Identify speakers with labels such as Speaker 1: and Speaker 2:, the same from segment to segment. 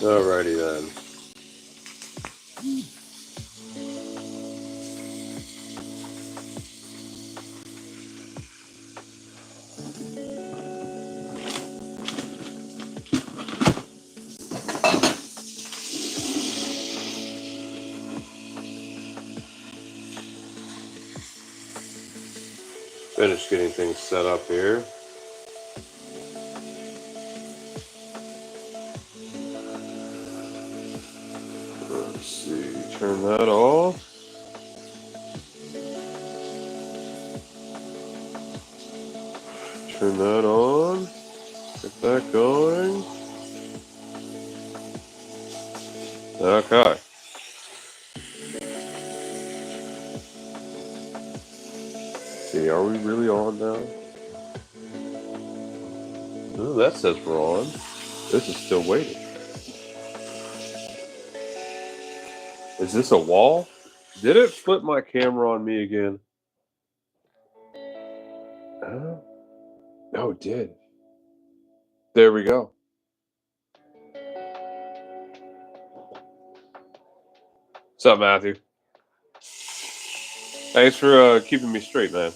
Speaker 1: Alrighty then. Finish getting things set up here. Let's see, turn that off. Turn that on. Get that going. Okay. See, are we really on now? Oh, that says we're on. This is still waiting. Is this a wall? Did it flip my camera on me again? Oh, it did. There we go. What's up, Matthew? Thanks for keeping me straight, man.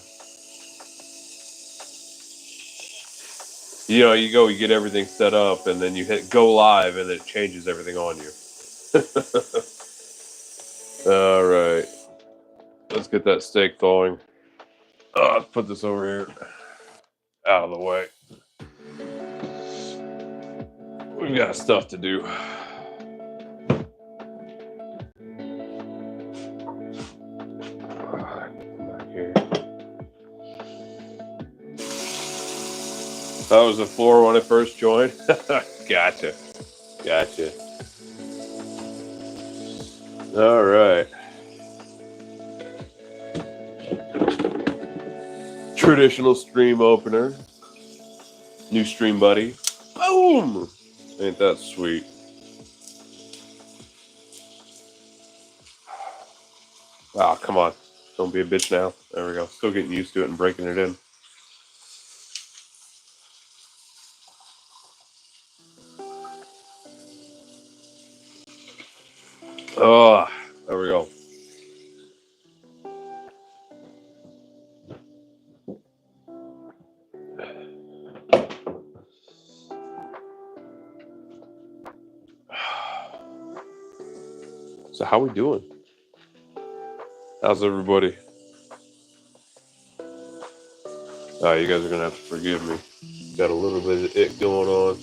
Speaker 1: You know, you get everything set up, and then you hit go live, and it changes everything on you. All right. Let's get that steak thawing. Let's put this over here. Out of the way. We've got stuff to do. Back here. That was the floor when I first joined. Gotcha. All right. Traditional stream opener. New stream buddy. Boom! Ain't that sweet? Oh, come on. Don't be a bitch now. There we go. Still getting used to it and breaking it in. Oh, there we go. So how we doing? How's everybody? Oh, you guys are gonna have to forgive me. Got a little bit of it going on.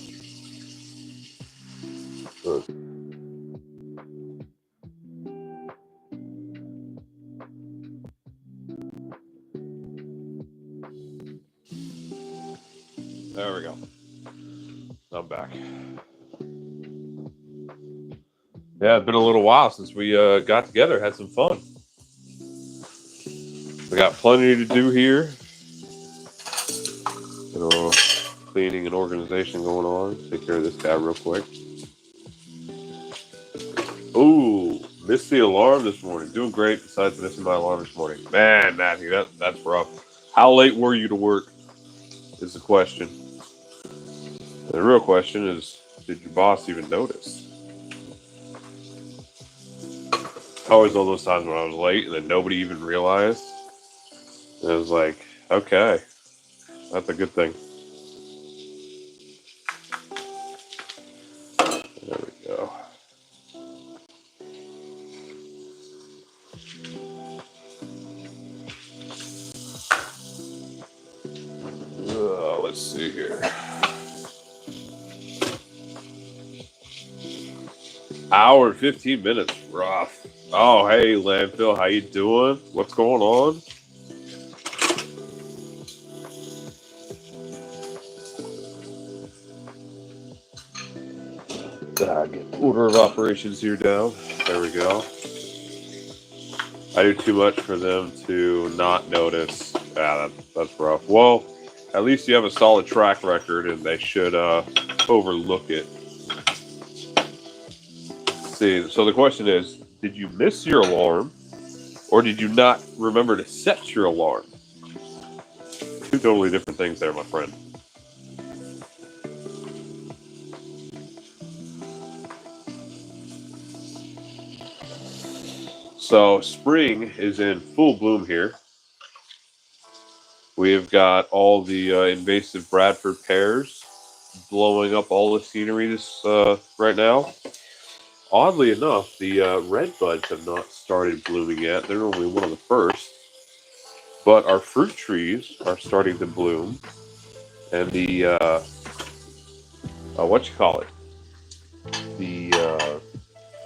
Speaker 1: There we go. I'm back. Yeah, it's been a little while since we got together, had some fun. We got plenty to do here. Cleaning and organization going on. Take care of this guy real quick. Ooh, missed the alarm this morning. Doing great besides missing my alarm this morning. Man, Matthew, that's rough. How late were you to work is the question. The real question is, did your boss even notice? Always all those times when I was late and then nobody even realized. And it was like, okay, that's a good thing. There we go. Let's see here. Hour and 15 minutes. Rough. Oh, hey, Landfill. How you doing? What's going on? Get order of operations here down. There we go. I do too much for them to not notice. Yeah, that's rough. Well, at least you have a solid track record, and they should overlook it. See, so the question is, did you miss your alarm, or did you not remember to set your alarm? Two totally different things there, my friend. So spring is in full bloom here. We've got all the invasive Bradford pears blowing up all the scenery this right now. Oddly enough, the red buds have not started blooming yet. They're only one of the first. But our fruit trees are starting to bloom. And the, what you call it? The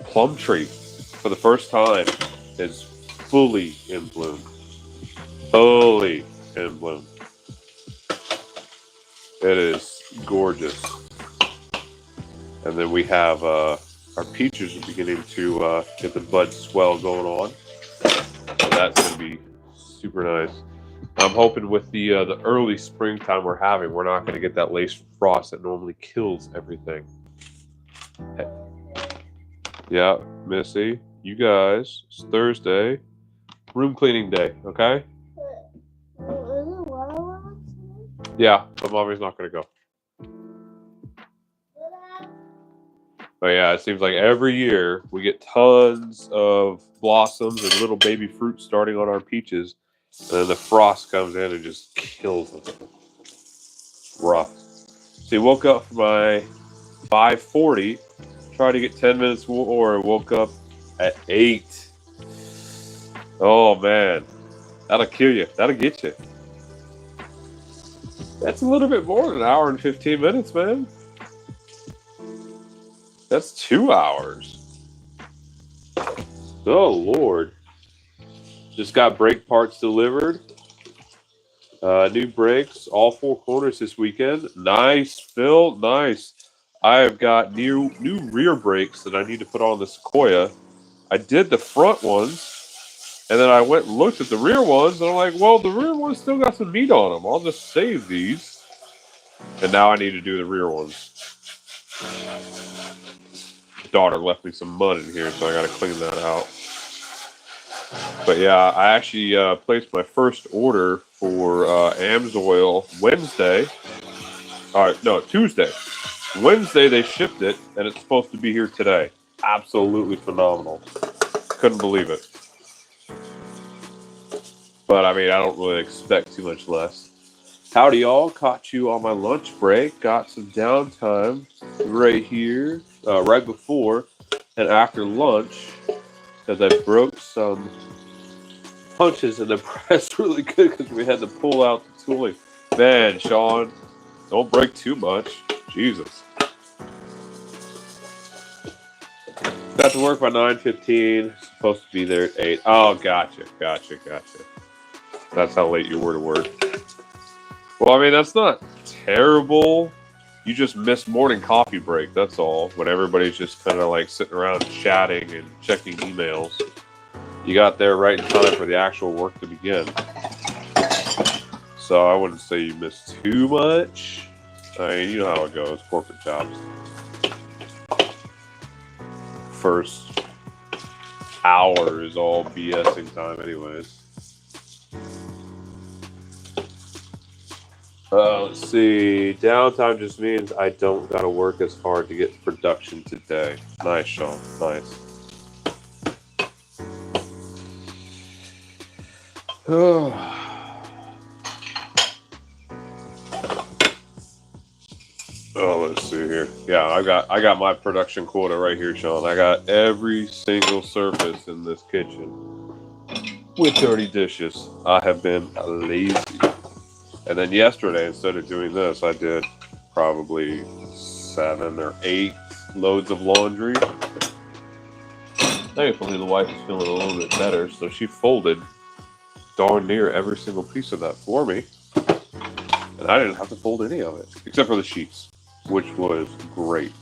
Speaker 1: plum tree, for the first time, is fully in bloom. Fully in bloom. It is gorgeous. And then we have our peaches are beginning to get the bud swell going on. So that's going to be super nice. I'm hoping with the early springtime we're having, we're not going to get that late frost that normally kills everything. Hey. Yeah, Missy, you guys, it's Thursday, room cleaning day, okay? Yeah, but mommy's not going to go. But yeah, it seems like every year we get tons of blossoms and little baby fruit starting on our peaches, and then the frost comes in and just kills them. Rough. So woke up for my 5:40, tried to get 10 minutes or woke up at 8. Oh man, that'll kill you. That'll get you. That's a little bit more than an hour and 15 minutes, man. That's 2 hours. Oh Lord. Just got brake parts delivered. New brakes, all 4 corners this weekend. Nice, Phil. Nice. I have got new rear brakes that I need to put on the Sequoia. I did the front ones, and then I went and looked at the rear ones, and I'm like, well, the rear ones still got some meat on them. I'll just save these. And now I need to do the rear ones. Daughter left me some mud in here, so I got to clean that out. But yeah, I actually placed my first order for AMSOIL Wednesday. No, Tuesday. Wednesday they shipped it, and it's supposed to be here today. Absolutely phenomenal. Couldn't believe it. But I mean, I don't really expect too much less. Howdy, y'all. Caught you on my lunch break. Got some downtime right here, right before and after lunch, because I broke some punches in the press really good because we had to pull out the tooling. Man, Sean, don't break too much. Jesus. Got to work by 9:15. Supposed to be there at 8. Oh, gotcha. That's how late you were to work. Well, I mean, that's not terrible. You just missed morning coffee break, that's all. When everybody's just kind of like sitting around chatting and checking emails. You got there right in time for the actual work to begin. So I wouldn't say you missed too much. I mean, you know how it goes, corporate jobs. First hour is all BSing time anyways. Let's see. Downtime just means I don't gotta work as hard to get production today. Nice, Sean. Nice. Oh, let's see here. Yeah, I got my production quota right here, Sean. I got every single surface in this kitchen with dirty dishes. I have been lazy. And then yesterday, instead of doing this, I did probably 7 or 8 loads of laundry. Thankfully, the wife is feeling a little bit better, so she folded darn near every single piece of that for me. And I didn't have to fold any of it, except for the sheets, which was great.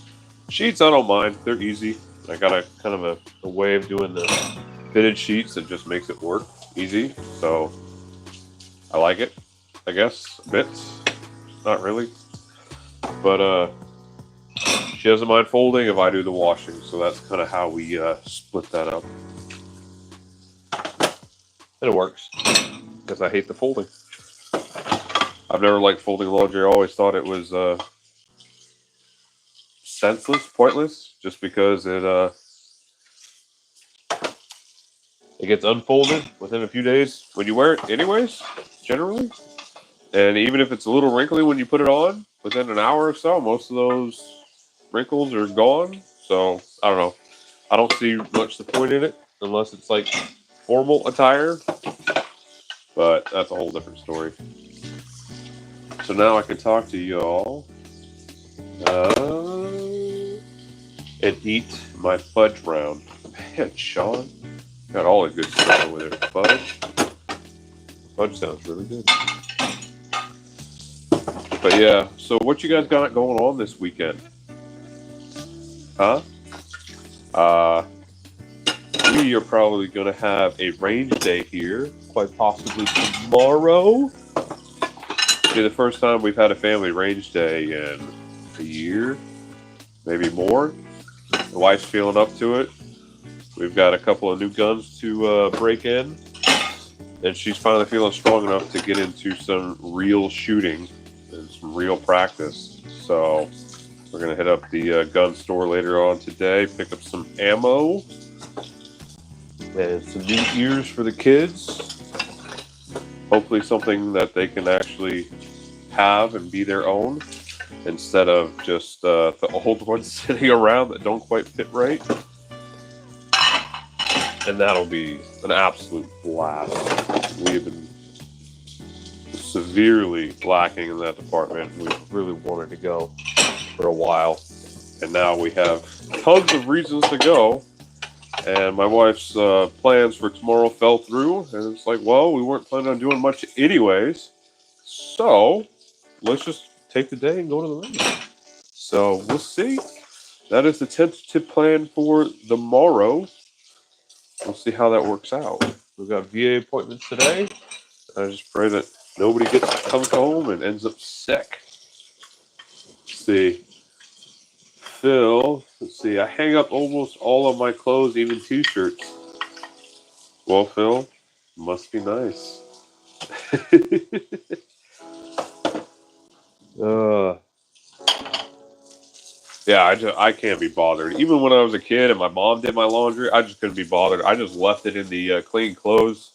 Speaker 1: Sheets, I don't mind. They're easy. I got a kind of a way of doing the fitted sheets that just makes it work easy. So I like it, I guess, a bit. Not really. But she doesn't mind folding if I do the washing. So that's kind of how we split that up. And it works, because I hate the folding. I've never liked folding laundry. I always thought it was senseless, pointless, just because it It gets unfolded within a few days when you wear it anyways, generally. And even if it's a little wrinkly when you put it on, within an hour or so, most of those wrinkles are gone. So, I don't know. I don't see much the point in it unless it's like formal attire. But that's a whole different story. So now I can talk to y'all and eat my fudge round. Man, Sean got all the good stuff over there. Fudge. Fudge sounds really good. But yeah, so what you guys got going on this weekend? Huh? Uh, we are probably going to have a range day here, quite possibly tomorrow. It'll be the first time we've had a family range day in a year, maybe more. The wife's feeling up to it. We've got a couple of new guns to break in, and she's finally feeling strong enough to get into some real shooting and some real practice. So we're going to hit up the gun store later on today, pick up some ammo and some new ears for the kids. Hopefully something that they can actually have and be their own instead of just the old ones sitting around that don't quite fit right. And that'll be an absolute blast. We have been severely lacking in that department. We really wanted to go for a while. And now we have tons of reasons to go. And my wife's plans for tomorrow fell through. And it's like, well, we weren't planning on doing much anyways. So let's just take the day and go to the range. So we'll see. That is the tentative plan for the morrow. We'll see how that works out. We've got VA appointments today. I just pray that nobody comes home and ends up sick. Let's see. Phil, let's see. I hang up almost all of my clothes, even t-shirts. Well, Phil, must be nice. Yeah, I can't be bothered. Even when I was a kid and my mom did my laundry, I just couldn't be bothered. I just left it in the clean clothes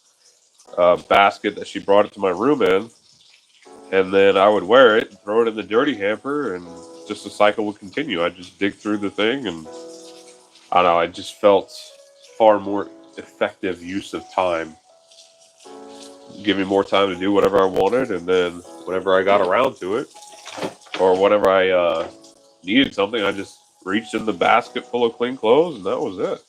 Speaker 1: basket that she brought it to my room in, and then I would wear it, and throw it in the dirty hamper, and just the cycle would continue. I'd just dig through the thing, and I don't know. I just felt far more effective use of time. Give me more time to do whatever I wanted, and then whenever I got around to it, or whenever I needed something, I just reached in the basket full of clean clothes, and that was it.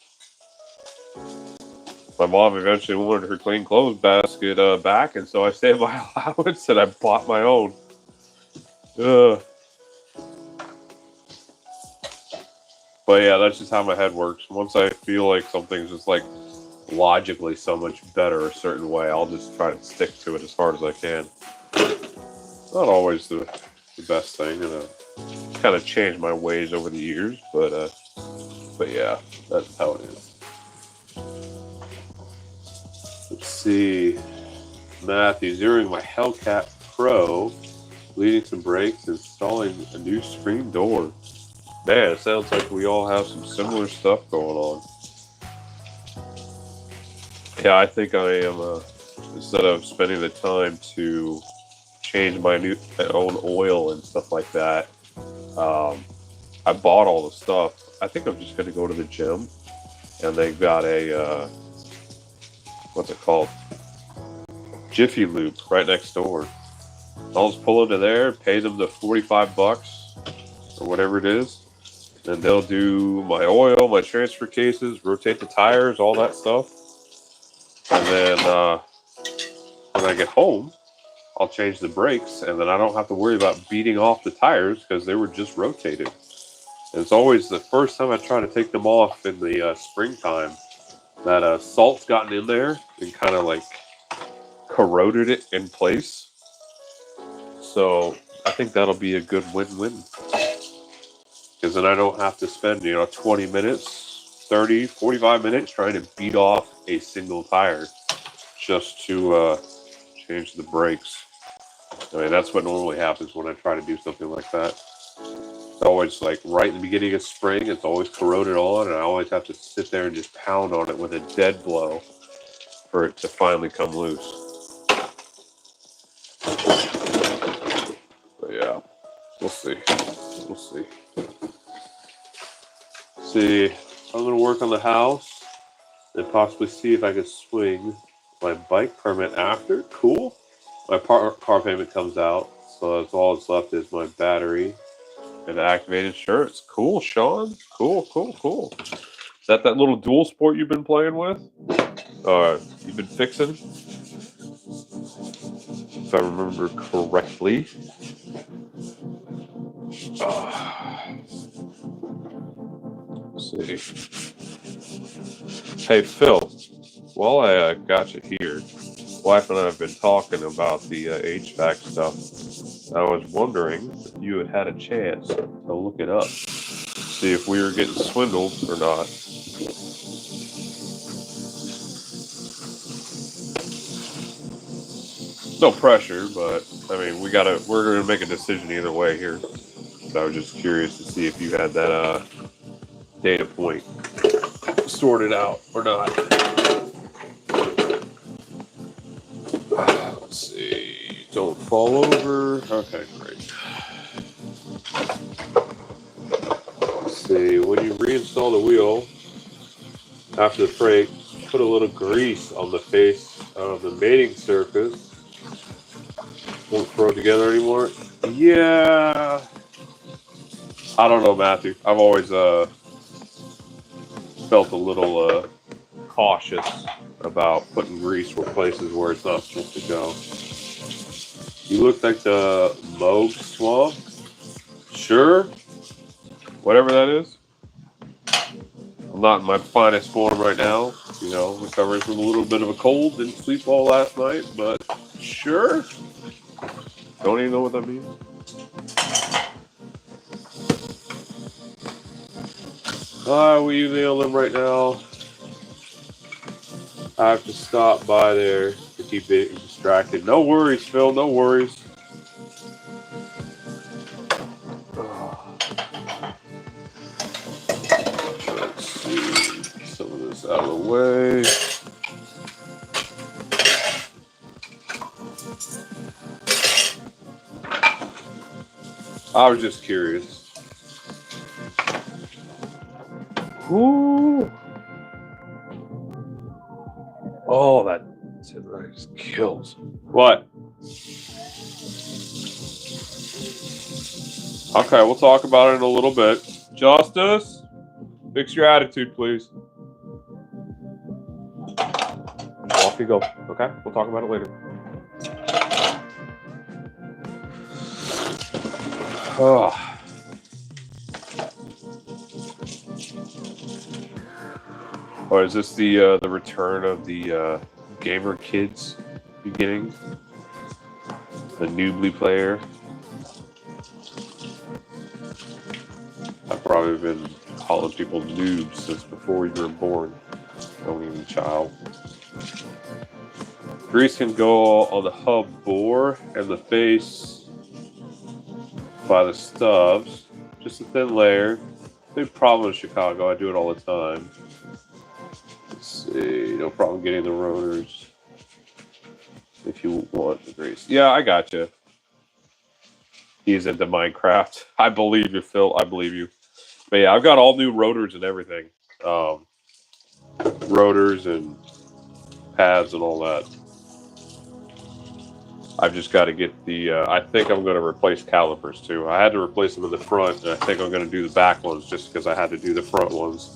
Speaker 1: My mom eventually wanted her clean clothes basket back, and so I saved my allowance and I bought my own. But yeah, that's just how my head works. Once I feel like something's just like logically so much better a certain way, I'll just try to stick to it as hard as I can. Not always the best thing, and kind of changed my ways over the years, but yeah, that's how it is. Let's see. Matthew, zeroing my Hellcat Pro, leading some brakes, installing a new screen door. Man, it sounds like we all have some similar stuff going on. Yeah, I think I am, instead of spending the time to change my own oil and stuff like that, I bought all the stuff. I think I'm just going to go to the gym, and they've got a, what's it called? Jiffy Lube right next door. I'll just pull into there, pay them the $45 or whatever it is, and they'll do my oil, my transfer cases, rotate the tires, all that stuff. And then when I get home, I'll change the brakes, and then I don't have to worry about beating off the tires because they were just rotated. And it's always the first time I try to take them off in the springtime that salt's gotten in there and kind of like corroded it in place. So I think that'll be a good win-win. Because then I don't have to spend, 20 minutes, 30, 45 minutes trying to beat off a single tire just to change the brakes. I mean, that's what normally happens when I try to do something like that. It's always like right in the beginning of spring, it's always corroded on, and I always have to sit there and just pound on it with a dead blow for it to finally come loose. But yeah, we'll see. We'll see. See, I'm going to work on the house and possibly see if I can swing my bike permit after. Cool. My car payment comes out, so that's all that's left is my battery and activated shirts. Cool, Sean. Cool, cool, cool. Is that little dual sport you've been playing with? You've been fixing? If I remember correctly. Let's see. Hey, Phil, while I got you here, wife and I have been talking about the HVAC stuff. I was wondering if you had a chance to look it up, see if we were getting swindled or not. No pressure, but I mean, we're gonna make a decision either way here. So I was just curious to see if you had that data point sorted out or not. Let's see. Don't fall over. Okay, great. Let's see. When you reinstall the wheel after the brake, put a little grease on the face of the mating surface. Won't throw it together anymore. Yeah. I don't know, Matthew. I've always felt a little cautious about putting grease for places where it's not supposed to go. You look like the Moog Swamp. Sure. Whatever that is. I'm not in my finest form right now. You know, recovering from a little bit of a cold. Didn't sleep well last night, but sure. Don't even know what that means. We email them right now. I have to stop by there to keep it distracted. No worries, Phil. No worries. Let's see. Some of this out of the way. I was just curious. Ooh. Oh, that just kills. What? Okay, we'll talk about it in a little bit. Justice, fix your attitude, please. Off you go. Okay, we'll talk about it later. Oh. Or is this the return of the gamer kids beginning? The noobly player? I've probably been calling people noobs since before you were born. Don't even child. Grease can go on the hub bore and the face by the stubs. Just a thin layer. Big problem in Chicago. I do it all the time. Let's see. No problem getting the rotors if you want the grease. Yeah, I got you. He's into Minecraft. I believe you, Phil. I believe you. But yeah, I've got all new rotors and everything. Rotors and pads and all that. I've just got to get the, I think I'm going to replace calipers too. I had to replace them in the front, and I think I'm going to do the back ones just because I had to do the front ones.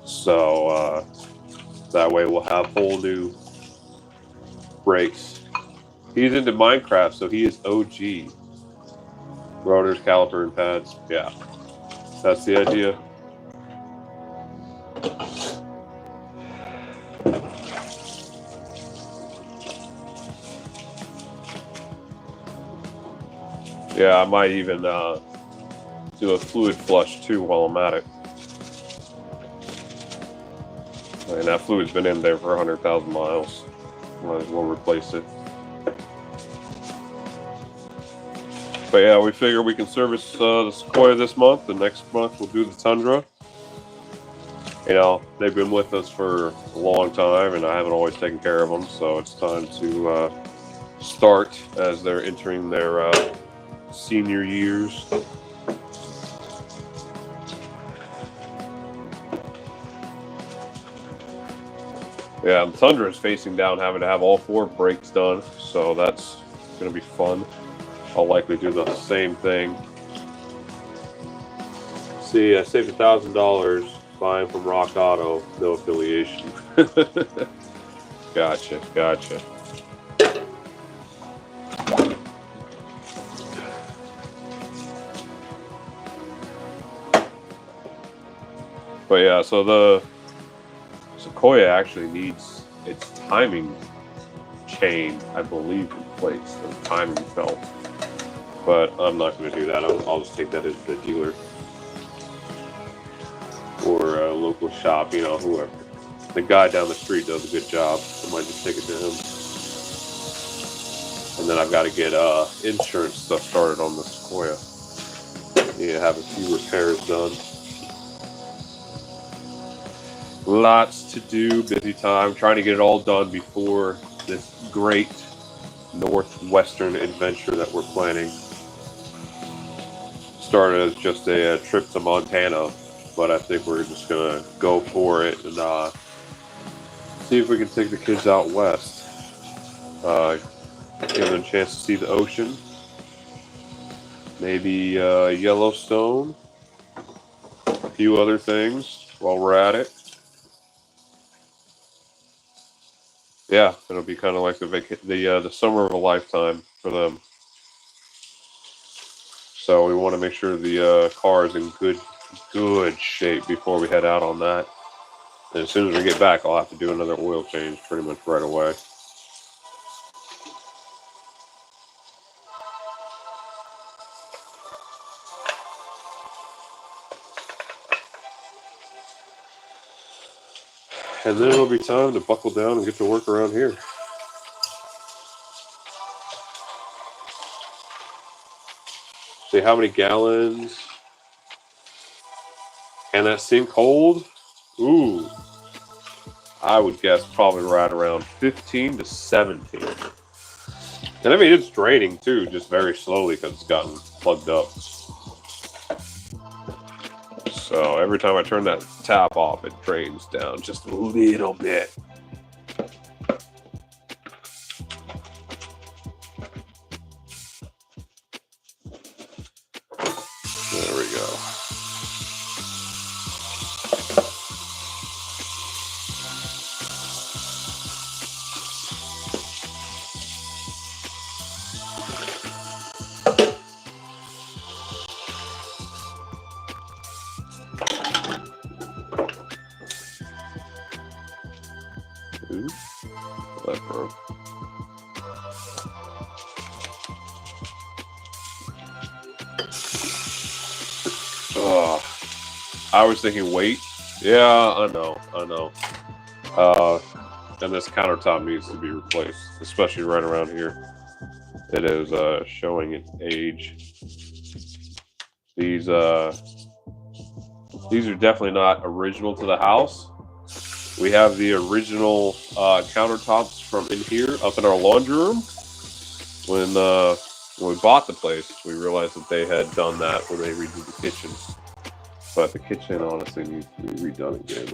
Speaker 1: So that way we'll have whole new brakes. He's into Minecraft, so he is OG. Rotors, caliper, and pads. Yeah, that's the idea. Yeah, I might even do a fluid flush too while I'm at it. And that fluid's been in there for 100,000 miles. Might as well replace it. But yeah, we figure we can service the Sequoia this month, and next month we'll do the Tundra. You know, they've been with us for a long time, and I haven't always taken care of them. So it's time to start as they're entering their senior years. Yeah, Tundra is facing down, having to have all 4 brakes done, so that's going to be fun. I'll likely do the same thing. See, I saved $1,000 buying from Rock Auto, no affiliation. Gotcha. But yeah, so the Sequoia actually needs its timing chain, I believe, replaced, the timing belt. But I'm not going to do that. I'll just take that to the dealer or a local shop, you know, whoever. The guy down the street does a good job. I might just take it to him. And then I've got to get insurance stuff started on the Sequoia. Need to have a few repairs done. Lots to do, busy time, trying to get it all done before this great northwestern adventure that we're planning. Started as just a trip to Montana, but I think we're just gonna go for it and see if we can take the kids out west. Give them a chance to see the ocean, maybe Yellowstone, a few other things while we're at it. Yeah, it'll be kind of like the summer of a lifetime for them. So we want to make sure the car is in good shape before we head out on that. And as soon as we get back, I'll have to do another oil change pretty much right away. And then it'll be time to buckle down and get to work around here. See how many gallons can that sink hold? Ooh, I would guess probably right around 15 to 17. And I mean, it's draining too, just very slowly because it's gotten plugged up. So every time I turn that tap off, it drains down just a little bit. There we go. Ooh, that broke. I was thinking weight. Yeah, I know. And this countertop needs to be replaced, especially right around here. It is showing its age. These are definitely not original to the house. We have the original countertops from in here up in our laundry room. When we bought the place, we realized that they had done that when they redid the kitchen. But the kitchen honestly needs to be redone again.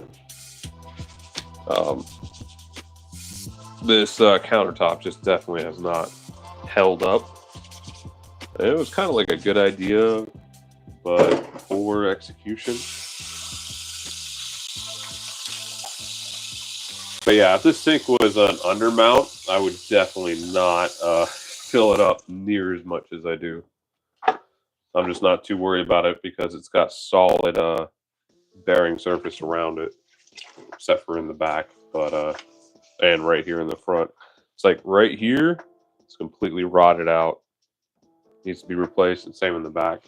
Speaker 1: This countertop just definitely has not held up. And it was kind of like a good idea, but poor execution. But yeah, if this sink was an undermount, I would definitely not fill it up near as much as I do. I'm just not too worried about it because it's got solid bearing surface around it, except for in the back, but and right here in the front. It's like right here, it's completely rotted out. Needs to be replaced, and same in the back.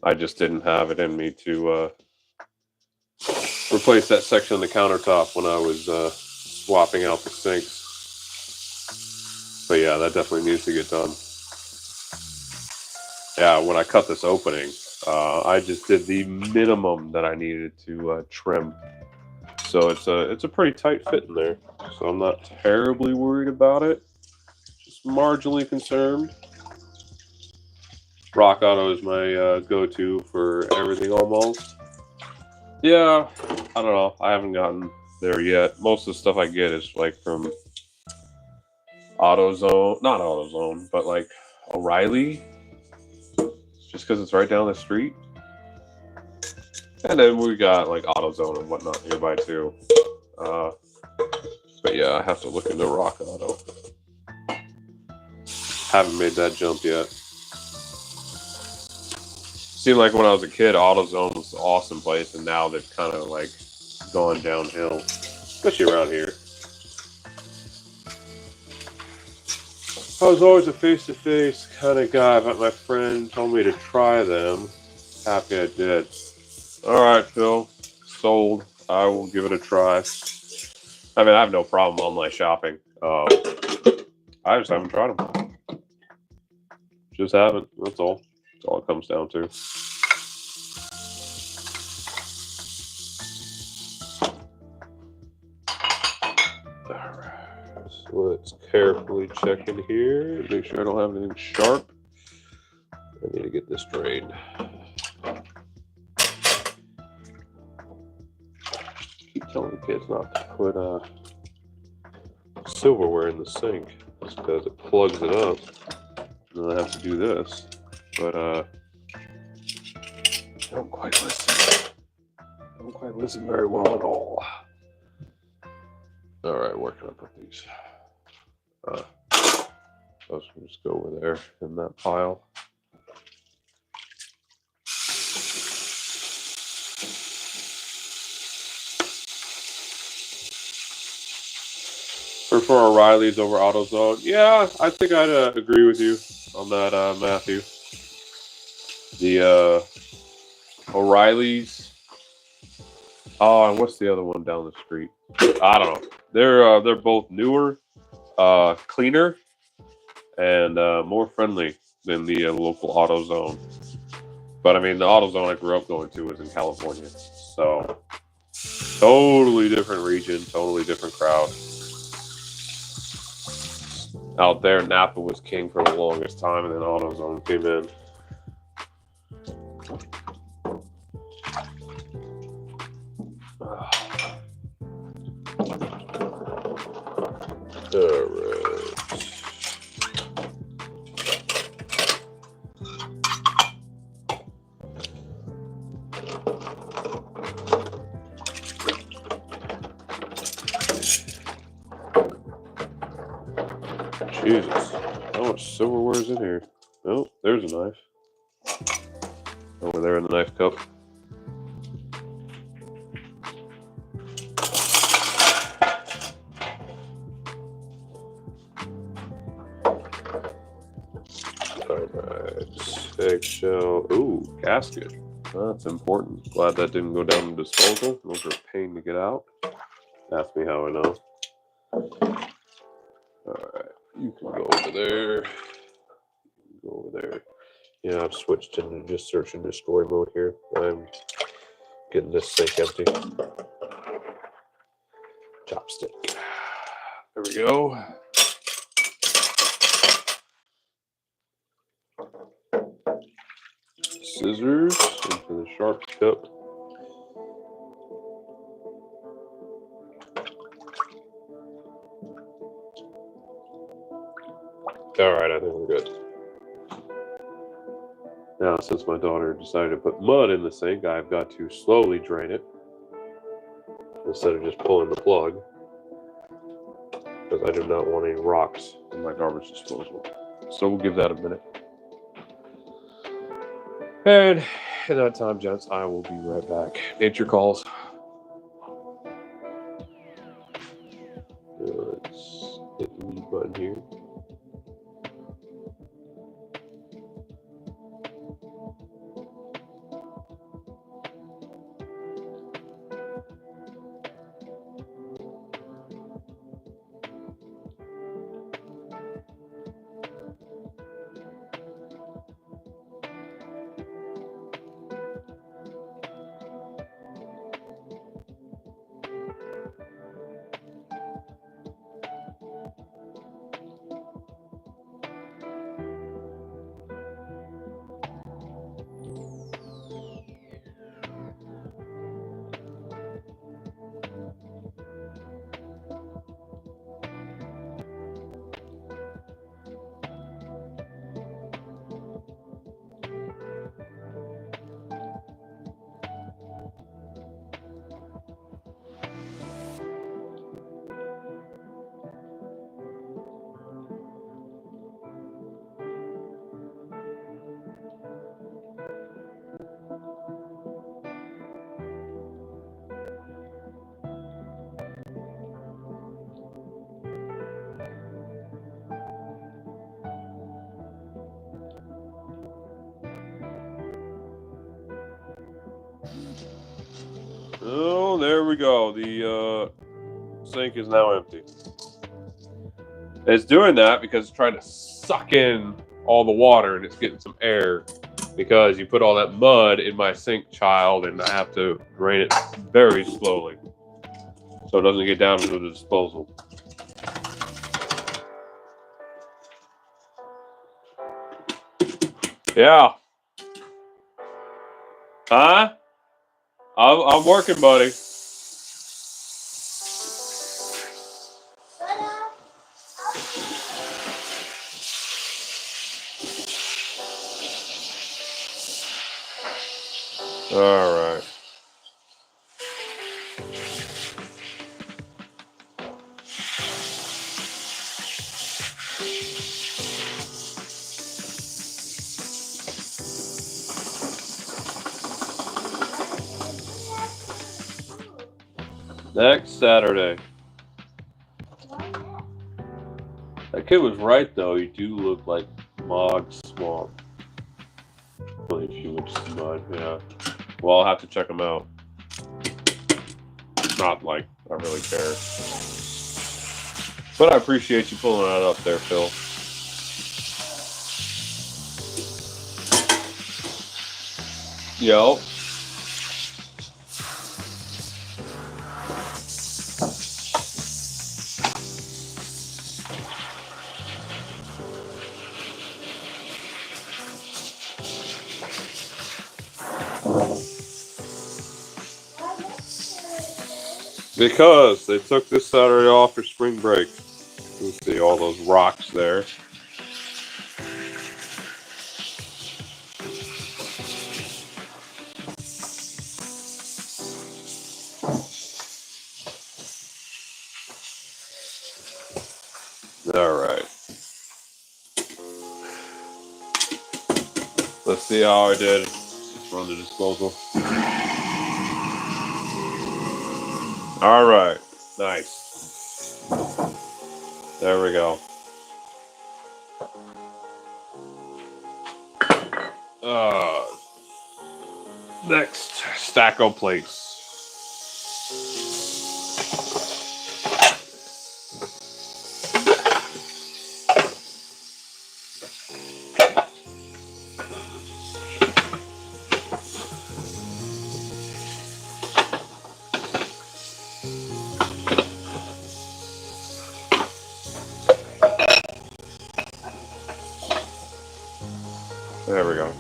Speaker 1: I just didn't have it in me to replace that section of the countertop when I was swapping out the sinks. But yeah, that definitely needs to get done. Yeah, when I cut this opening, I just did the minimum that I needed to trim. So it's a pretty tight fit in there. So I'm not terribly worried about it. Just marginally concerned. Rock Auto is my go-to for everything almost. Yeah, I don't know. I haven't gotten there yet. Most of the stuff I get is like from AutoZone, not AutoZone, but like O'Reilly, just because it's right down the street. And then we got like AutoZone and whatnot nearby too. But yeah, I have to look into Rock Auto. Haven't made that jump yet. Seemed like when I was a kid, AutoZone was an awesome place, and now they've kind of like gone downhill, especially around here. I was always a face-to-face kind of guy, but my friend told me to try them. Happy I did. All right, Phil, sold. I will give it a try. I mean, I have no problem online shopping. I just haven't tried them. Just haven't. That's all. That's all it comes down to. All right. So let's carefully check in here. Make sure I don't have anything sharp. I need to get this drained. Keep telling the kids not to put silverware in the sink just because it plugs it up. And then I have to do this. But I don't quite listen. I don't quite listen very well at all. All right, where can I put these? Let's just go over there in that pile. For O'Reilly's over AutoZone, yeah, I think I'd agree with you on that, Matthew. The O'Reilly's. Oh, and what's the other one down the street? I don't know. They're both newer, cleaner, and more friendly than the local AutoZone. But I mean, the AutoZone I grew up going to was in California, so totally different region, totally different crowd. Out there, Napa was king for the longest time, and then AutoZone came in. All right. Jesus, how much silverware is in here? Oh, there's a knife. Over there in the knife cup. Alright, eggshell. Ooh, gasket. That's important. Glad that didn't go down the disposal. Those are a pain to get out. Ask me how I know. Alright, you can go over there. Go over there. Yeah, I've switched into just search and destroy mode here. I'm getting this sink empty. Chopstick. There we go. Scissors into the sharp tip. Alright, I think we're good. Now, since my daughter decided to put mud in the sink, I've got to slowly drain it instead of just pulling the plug, because I do not want any rocks in my garbage disposal. So we'll give that a minute. And in that time, gents, I will be right back. Nature calls. Let's hit the mute button here. we go. The sink is now empty. It's doing that because it's trying to suck in all the water and it's getting some air because you put all that mud in my sink, child, and I have to drain it very slowly so it doesn't get down into the disposal. Yeah. Huh? I'm working, buddy. All right. Next Saturday. That kid was right, though. You do look like Mog Swamp. If you would smud, yeah. Well, I'll have to check him out. Not like I really care. But I appreciate you pulling that up there, Phil. Yo. Because they took this Saturday off for spring break. You see all those rocks there. All right. Let's see how I did. Let's run the disposal. All right. Nice. There we go. Next, Stacko plates. There we go.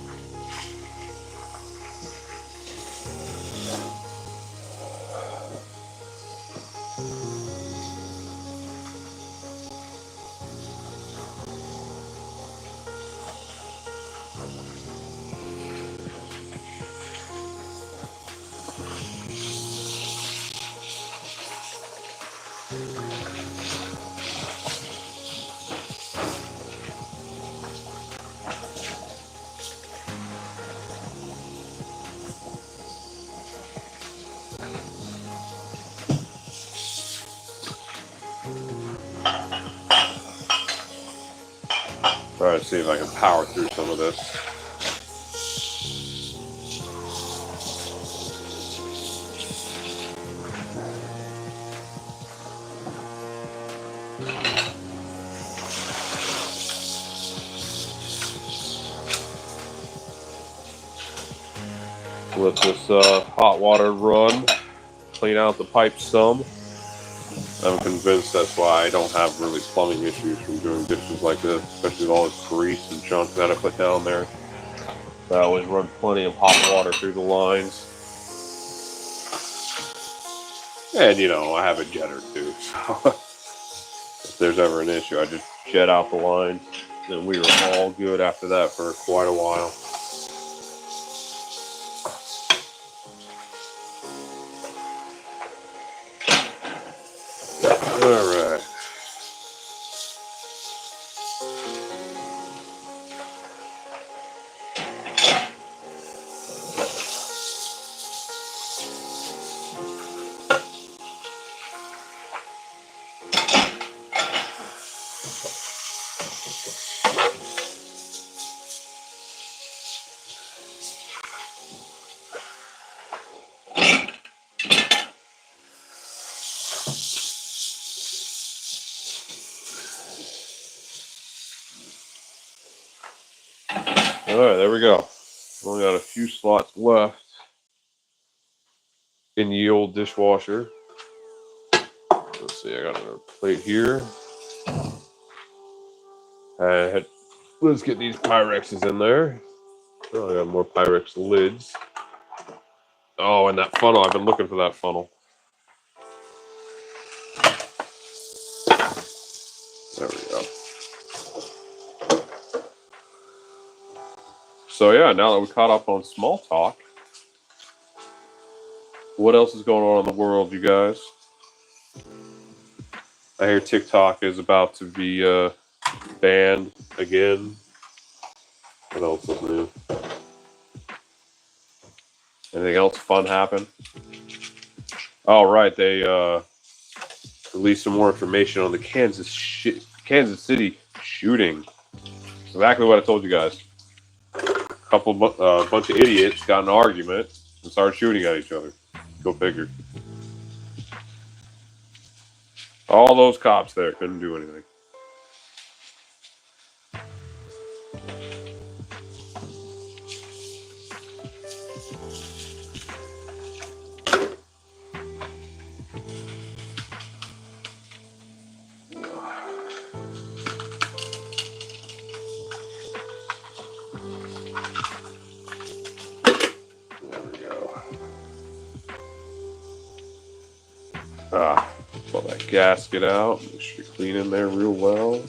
Speaker 1: Try to see if I can power through some of this. Let this hot water run, clean out the pipes some. I'm convinced that's why I don't have really plumbing issues from doing dishes like this, especially with all this grease and junk that I put down there. I always run plenty of hot water through the lines. And, you know, I have a jetter too, so if there's ever an issue, I just jet out the lines. And we were all good after that for quite a while. All right. All right, there we go. Only got a few slots left in the old dishwasher. Let's see, I got another plate here. Let's get these Pyrexes in there. Oh, I got more Pyrex lids. Oh, and that funnel. I've been looking for that funnel. There we go. So yeah, now that we caught up on small talk, what else is going on in the world, you guys? I hear TikTok is about to be banned again. What else is new? Anything else fun happen? Oh, right, they released some more information on the Kansas City shooting. Exactly what I told you guys. A bunch of idiots got in an argument and started shooting at each other. Go figure. All those cops there couldn't do anything. Pull that gasket out. Make sure you clean in there real well.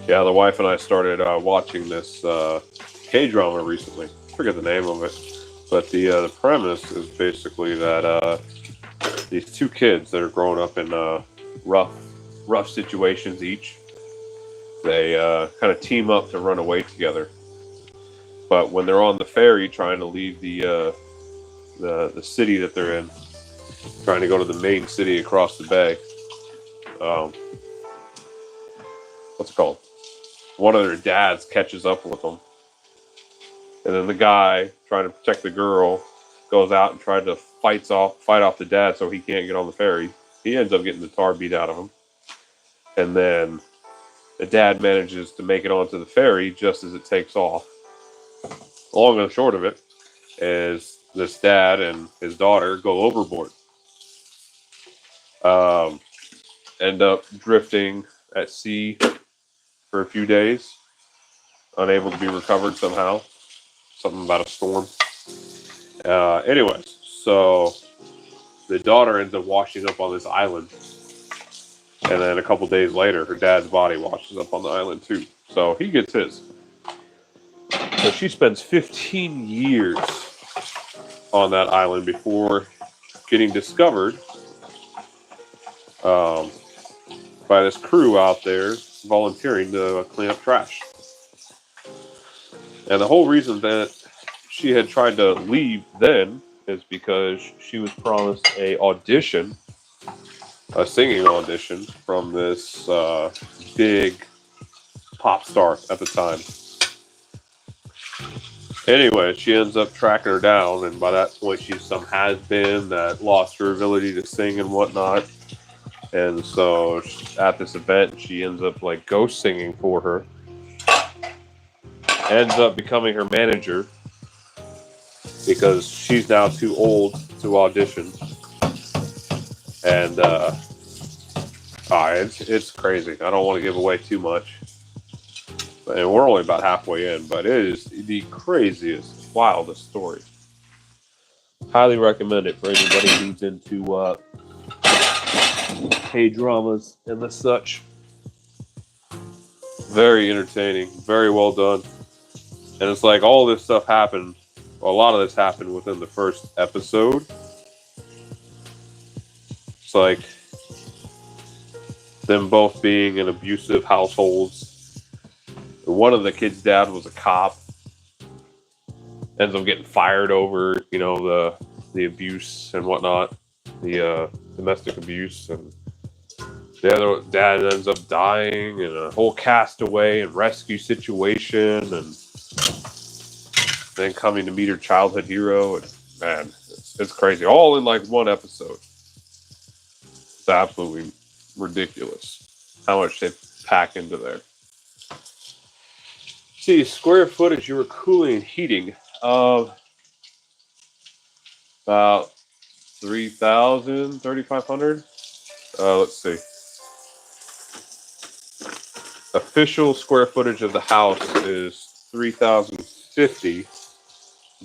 Speaker 1: Yeah, the wife and I started watching this K-drama recently. I forget the name of it. But the premise is basically that these two kids that are growing up in rough situations each, they kind of team up to run away together. But when they're on the ferry trying to leave the city that they're in, trying to go to the main city across the bay, what's it called? One of their dads catches up with them. And then the guy trying to protect the girl goes out and tries to fight off the dad so he can't get on the ferry. He ends up getting the tar beat out of him. And then the dad manages to make it onto the ferry just as it takes off. Long and short of it is this dad and his daughter go overboard. End up drifting at sea for a few days, unable to be recovered somehow. Something about a storm. Anyways, so the daughter ends up washing up on this island. And then a couple days later, her dad's body washes up on the island too. So he gets his. So she spends 15 years on that island before getting discovered by this crew out there volunteering to clean up trash. And the whole reason that she had tried to leave then is because she was promised a singing audition from this big pop star at the time. Anyway, she ends up tracking her down, and by that point she's some has-been that lost her ability to sing and whatnot. And so at this event, she ends up like ghost singing for her. Ends up becoming her manager because she's now too old to audition. And it's crazy. I don't want to give away too much. And we're only about halfway in, but it is the craziest, wildest story. Highly recommend it for anybody who's into K-dramas and the such. Very entertaining, very well done. And it's like all this stuff happened, a lot of this happened within the first episode. It's like them both being in abusive households. One of the kids' dad was a cop. Ends up getting fired over, the abuse and whatnot, the domestic abuse, and the other dad ends up dying, and a whole castaway and rescue situation, and then coming to meet her childhood hero, and man, it's crazy. All in like one episode. It's absolutely ridiculous how much they pack into there. See, square footage you were cooling and heating. About 3,000, 3,500. Let's see. Official square footage of the house is 3,050,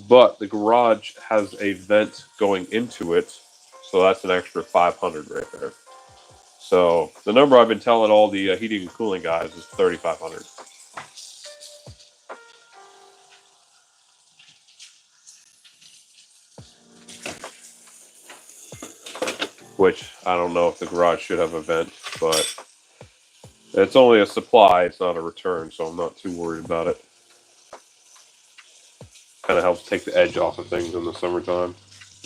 Speaker 1: but the garage has a vent going into it, so that's an extra 500 right there. So the number I've been telling all the heating and cooling guys is 3,500. Which I don't know if the garage should have a vent, but it's only a supply, it's not a return, so I'm not too worried about it. Kind of helps take the edge off of things in the summertime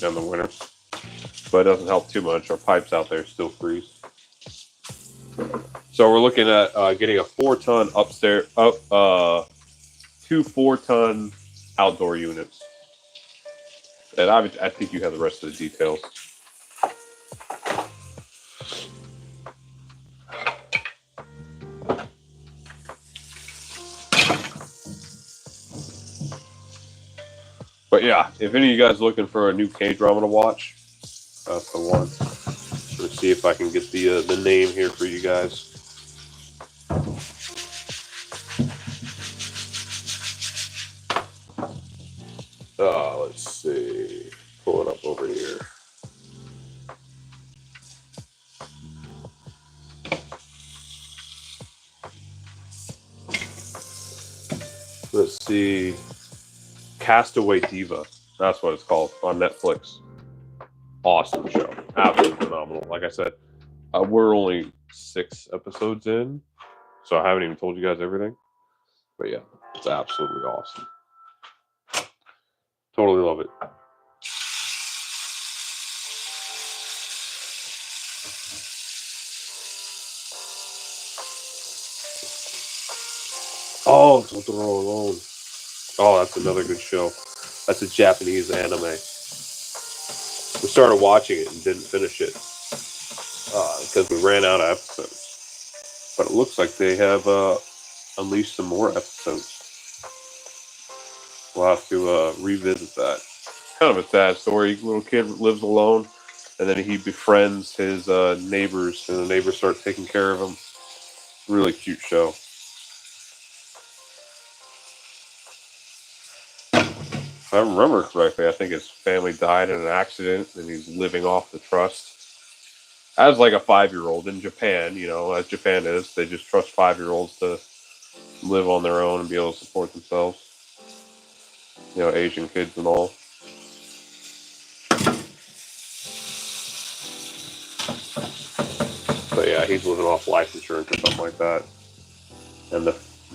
Speaker 1: and the winter. But it doesn't help too much. Our pipes out there still freeze. So we're looking at getting a 4-ton upstairs, 2 4-ton outdoor units. And I think you have the rest of the details. But yeah, if any of you guys are looking for a new K-drama to watch, that's the one. Let's see if I can get the name here for you guys. Let's see. Pull it up over here. Let's see. Castaway Diva. That's what it's called on Netflix. Awesome show. Absolutely phenomenal. Like I said, we're only 6 episodes in, so I haven't even told you guys everything. But yeah, it's absolutely awesome. Totally love it. Oh, Totoro Alone. Oh, that's another good show. That's a Japanese anime. We started watching it and didn't finish it because we ran out of episodes. But it looks like they have unleashed some more episodes. We'll have to revisit that. Kind of a sad story. Little kid lives alone, and then he befriends his neighbors, and the neighbors start taking care of him. Really cute show. If I remember correctly, I think his family died in an accident, and he's living off the trust. As like a 5-year-old in Japan, you know, as Japan is, they just trust 5-year-olds to live on their own and be able to support themselves. You know, Asian kids and all. But yeah, he's living off life insurance or something like that. And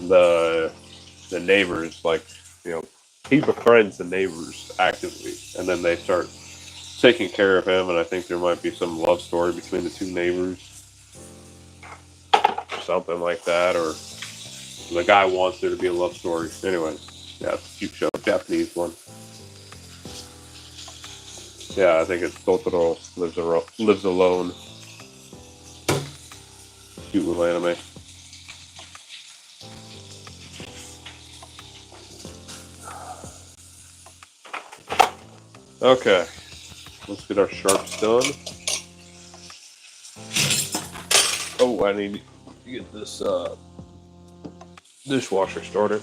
Speaker 1: the neighbors, like, you know, he befriends the neighbors actively, and then they start taking care of him. And I think there might be some love story between the 2 neighbors, or something like that, or the guy wants there to be a love story. Anyways, yeah, it's a cute show, Japanese one. Yeah, I think it's Totoro lives alone. Cute little anime. Okay, let's get our sharps done. Oh, I need to get this dishwasher started.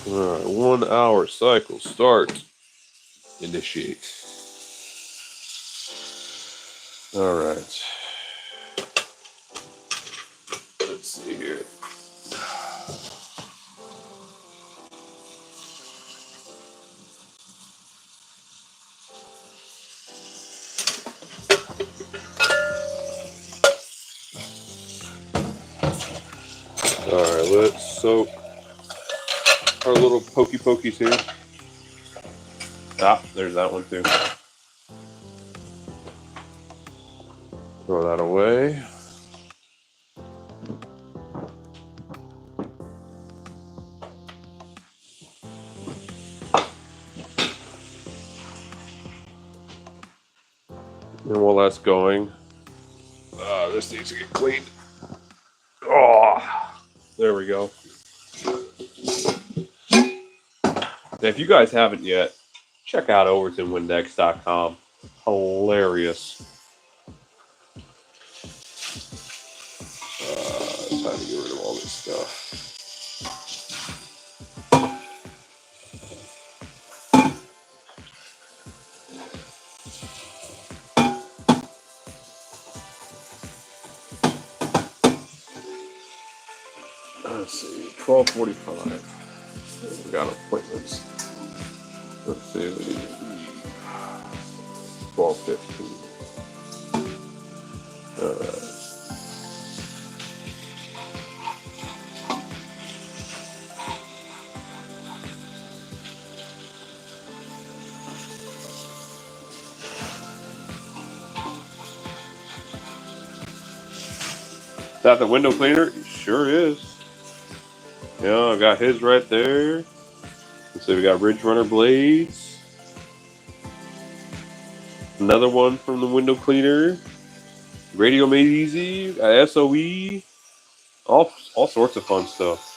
Speaker 1: All right, 1 hour cycle start. Initiate. All right. Let's see here. All right, let's soak our little pokies here. Ah, there's that one too. Throw that away. And while that's going, this needs to get cleaned. Oh, there we go. Now, if you guys haven't yet, check out OvertonWindex.com. Hilarious. Time to get rid of all this stuff. Let's see, 12:45. We got appointments. Let's see, we need 12:15. All right. Is that the window cleaner? It sure is. Yeah, I got his right there. Let's see, we got Ridge Runner blades. Another one from the window cleaner. Radio Made Easy. Got SOE. All sorts of fun stuff.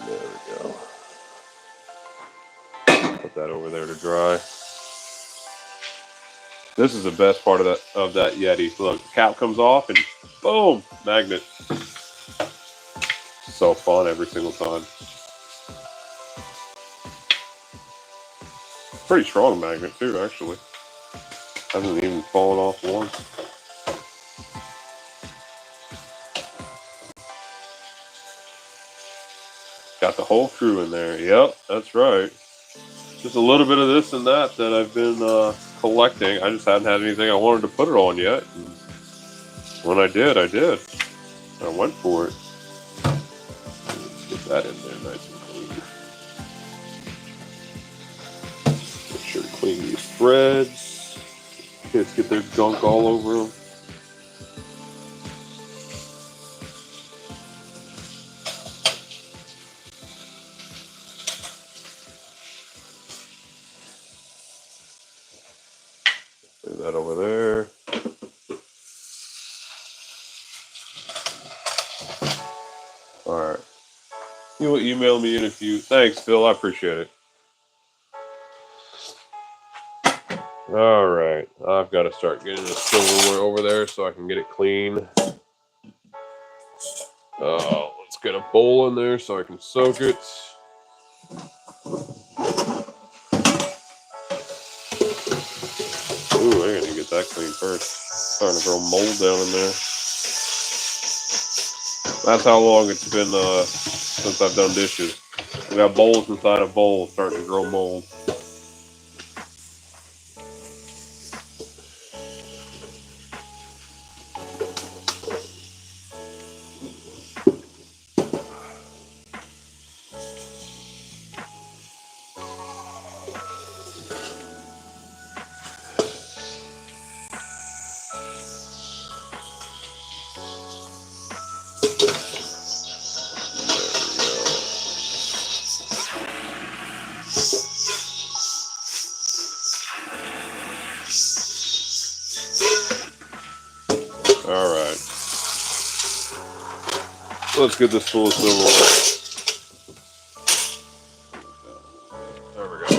Speaker 1: There we go. Put that over there to dry. This is the best part of that Yeti. Look, the cap comes off and boom, magnet. So fun every single time. Pretty strong magnet too, actually. Hasn't even fallen off once. Got the whole crew in there. Yep, that's right. Just a little bit of this and that I've been collecting. I just hadn't had anything I wanted to put it on yet. And when I did, I did. I went for it. Let's get that in there nice and clean. Make sure to clean these threads. Kids get their gunk all over them. Leave that over there. All right. You will email me in a few. Thanks, Phil. I appreciate it. All right. I've got to start getting the silverware over there so I can get it clean. Let's get a bowl in there so I can soak it. Ooh, I gotta get that clean first. Starting to grow mold down in there. That's how long it's been since I've done dishes. We got bowls inside of bowls starting to grow mold. All right. Let's get this full of silverware. There we go.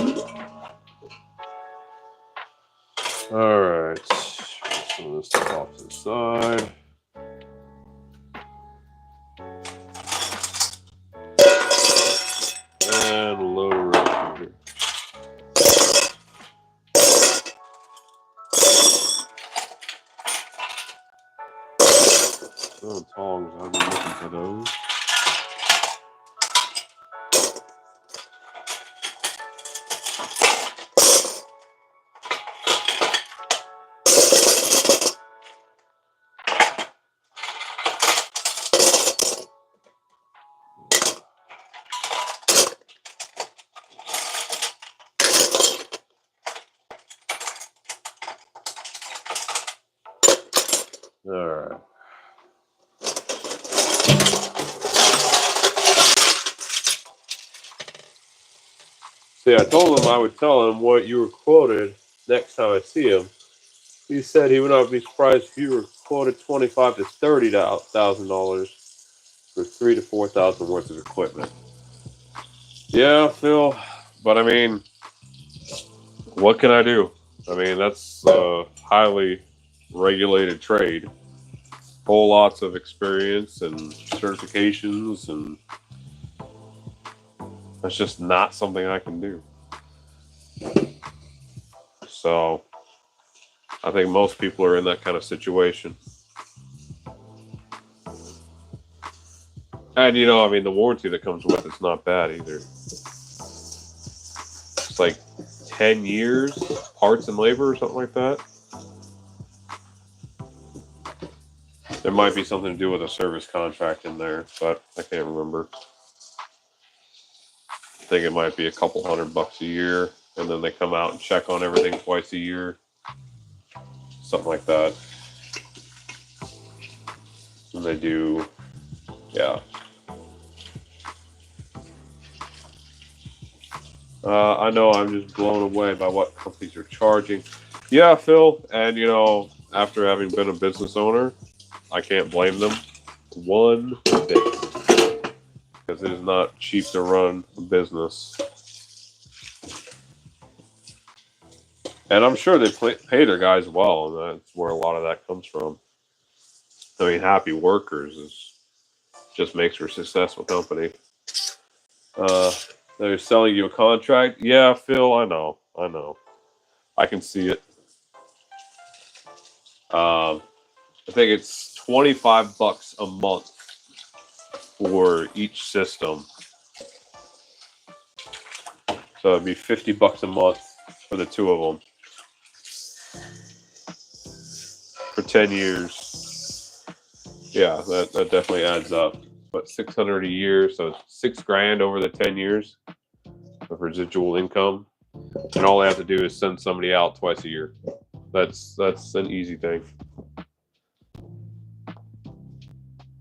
Speaker 1: All right. Some of this stuff off to the side. And load it right here. Oh, tongs. I've been looking for those. All right. See, I told him I would tell him what you were quoted next time I see him. He said he would not be surprised if you were quoted $25,000 to $30,000 for 3,000 to 4,000 worth of equipment. Yeah, Phil, but I mean, what can I do? I mean, that's a highly regulated trade. Whole lots of experience and certifications, and that's just not something I can do. So I think most people are in that kind of situation. And I mean, the warranty that comes with it's not bad either. It's like 10 years, parts and labor or something like that. There might be something to do with a service contract in there, but I can't remember. I think it might be a couple $100 a year, and then they come out and check on everything twice a year. Something like that. And they do, yeah. I know I'm just blown away by what companies are charging. Yeah, Phil, and after having been a business owner, I can't blame them one bit, because it is not cheap to run a business. And I'm sure they pay their guys well, and that's where a lot of that comes from. I mean, happy workers just makes for a successful company. They're selling you a contract. Yeah, Phil, I know. I can see it. I think it's $25 a month for each system. So it'd be $50 a month for the two of them for 10 years. Yeah, that definitely adds up. But $600 a year, so it's $6,000 over the 10 years of residual income, and all they have to do is send somebody out twice a year. That's an easy thing.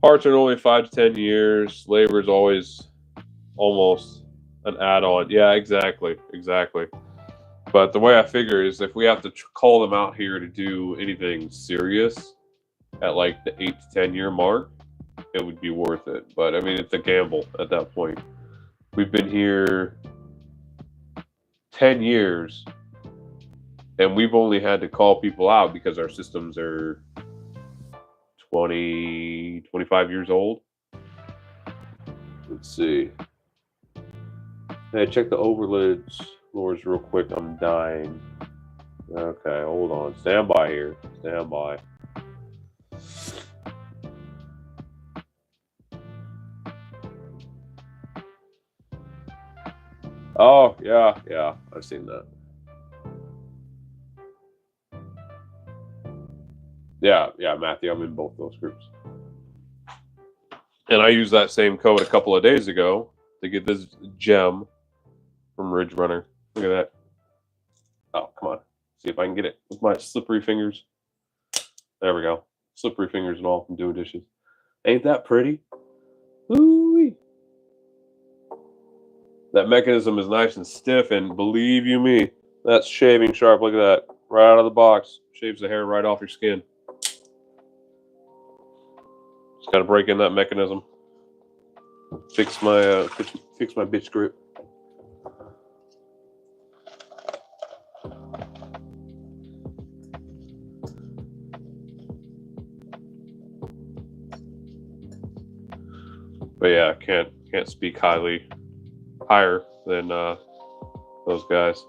Speaker 1: Parts are only 5 to 10 years. Labor is always almost an add-on. Yeah, exactly. But the way I figure is if we have to call them out here to do anything serious at like the 8 to 10 year mark, it would be worth it. But I mean, it's a gamble at that point. We've been here 10 years and we've only had to call people out because our systems are 20, 25 years old. Let's see. Hey, check the overlids lures real quick. I'm dying. Okay, hold on. Stand by here. Stand by. Oh, yeah. I've seen that. Yeah, Matthew, I'm in both those groups. And I used that same code a couple of days ago to get this gem from Ridge Runner. Look at that. Oh, come on. See if I can get it with my slippery fingers. There we go. Slippery fingers and all from doing dishes. Ain't that pretty? Ooh-wee. That mechanism is nice and stiff, and believe you me, that's shaving sharp. Look at that. Right out of the box. Shaves the hair right off your skin. Just gotta break in that mechanism. Fix my bitch grip. But yeah, can't speak higher than those guys,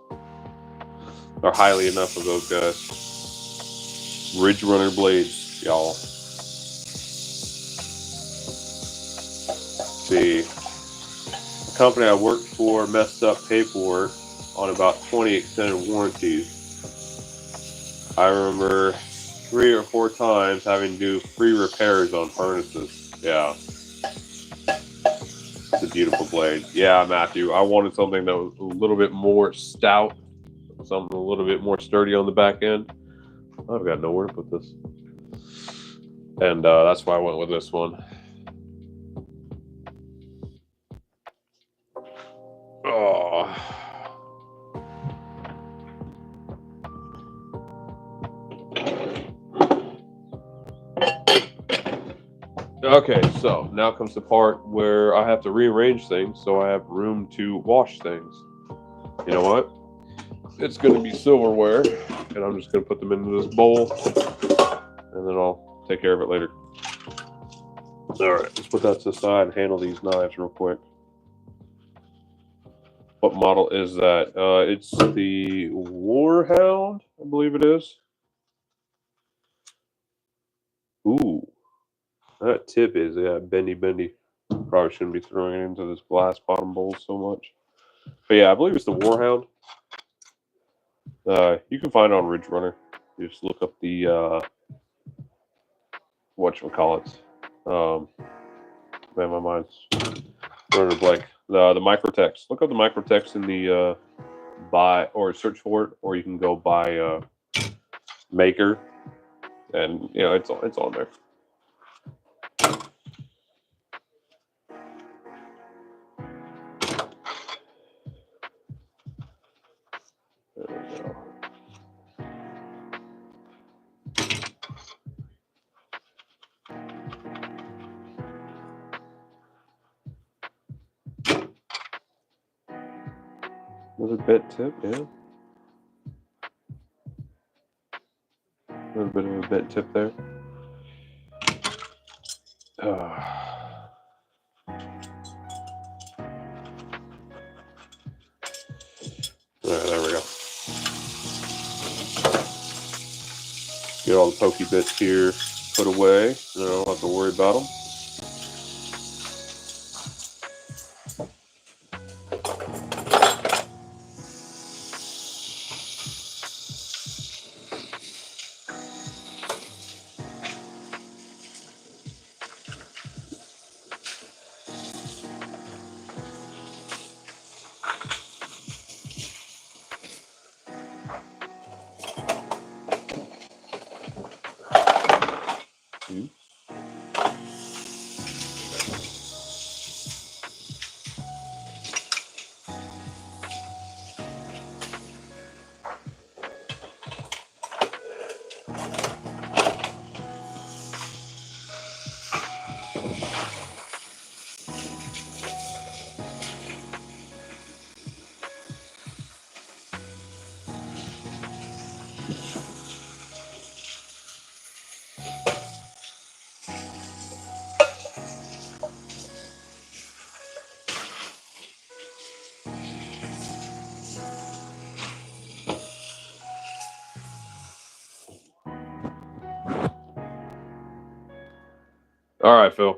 Speaker 1: or highly enough of those guys. Ridge Runner blades, y'all. See, the company I worked for messed up paperwork on about 20 extended warranties. I remember 3 or 4 times having to do free repairs on furnaces. Yeah. It's a beautiful blade. Yeah, Matthew, I wanted something that was a little bit more stout, something a little bit more sturdy on the back end. I've got nowhere to put this. And that's why I went with this one. Oh, Okay, so now comes the part where I have to rearrange things so I have room to wash things. You know what? It's going to be silverware, and I'm just going to put them into this bowl, and then I'll take care of it later. All right, let's put that to the side and handle these knives real quick. What model is that? It's the Warhound, I believe it is. Ooh, that tip is bendy. Probably shouldn't be throwing it into this glass bottom bowl so much. But yeah, I believe it's the Warhound. You can find it on Ridge Runner. You just look up the whatchamacallit. Man, my mind's running a blank. The microtext. Look up the microtext in the buy or search for it, or you can go buy Maker, and you know it's on there. There we go. Another bit tip, yeah. A little bit of a bit tip there. There we go. Get all the pokey bits here put away, and I don't have to worry about them. All right, Phil.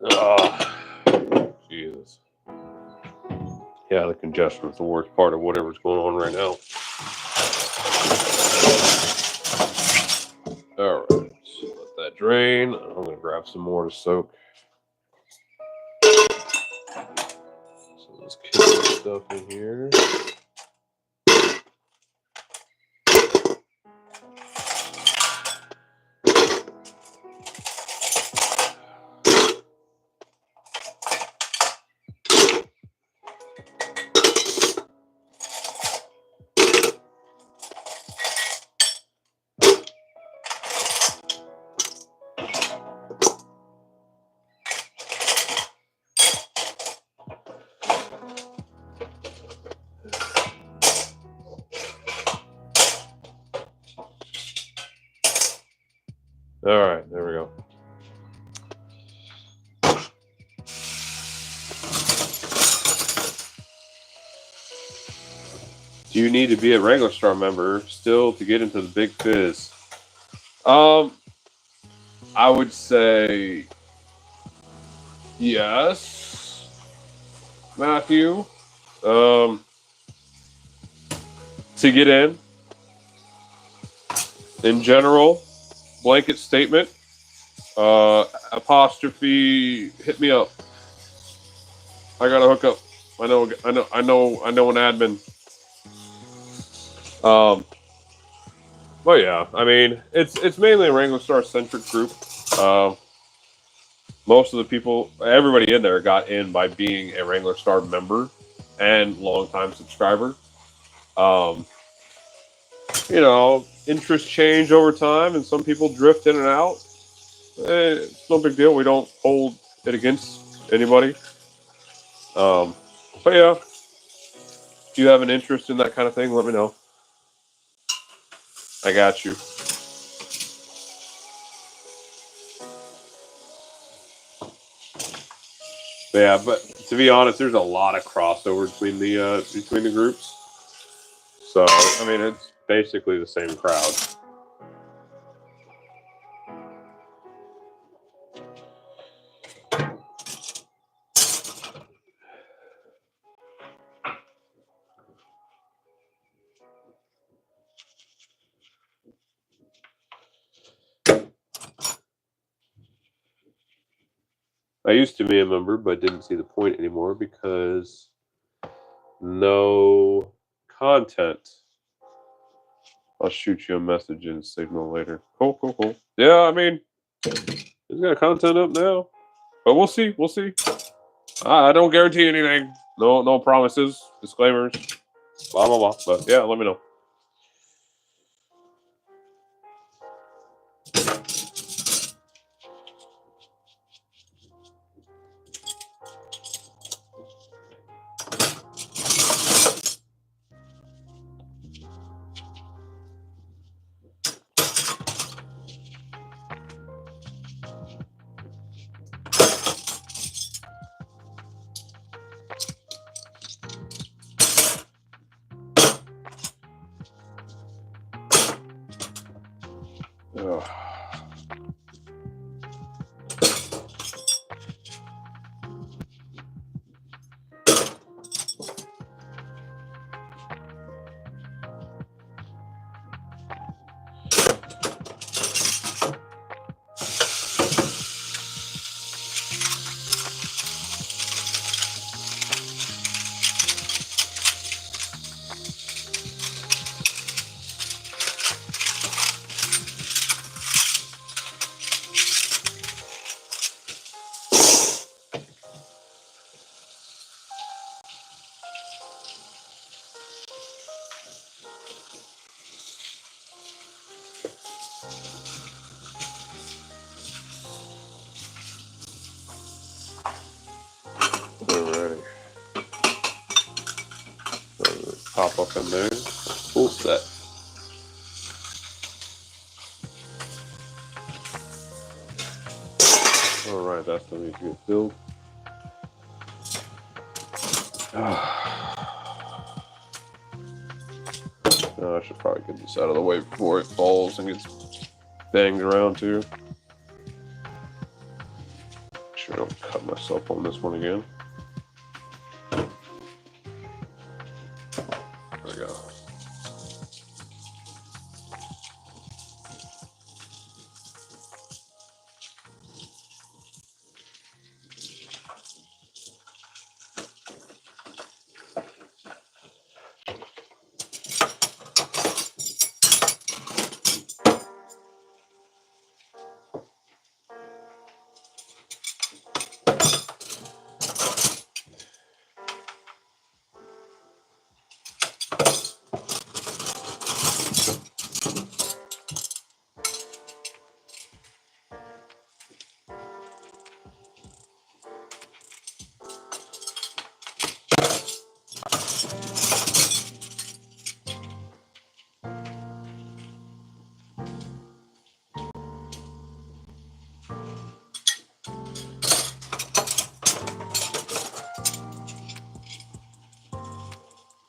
Speaker 1: Oh, Jesus. Yeah, the congestion is the worst part of whatever's going on right now. All right, so let that drain. I'm going to grab some more to soak. So let's keep this stuff in here. All right, there we go. Do you need to be a regular star member still to get into the Big Fizz? I would say yes, Matthew. To get in general, blanket statement. Apostrophe. Hit me up. I got a hookup. I know an admin. Well, yeah. I mean, it's mainly a Wrangler Star centric group. Most of the people, everybody in there, got in by being a Wrangler Star member and longtime subscriber. Um, interests change over time, and some people drift in and out. It's no big deal. We don't hold it against anybody. Um, but yeah, if you have an interest in that kind of thing, let me know. I got you. Yeah, but to be honest, there's a lot of crossover between the groups. So I mean, it's basically the same crowd. I used to be a member, but didn't see the point anymore because no content. I'll shoot you a message in Signal later. Cool, cool, cool. Yeah, I mean, he's got content up now, but we'll see. We'll see. I don't guarantee anything. No promises, disclaimers, blah blah blah. But yeah, let me know. Ugh. Alrighty. Pop up in there. Full set. Alright, that's the need to get filled. I should probably get this out of the way before it falls and gets banged around too. Make sure I don't cut myself on this one again. There we go.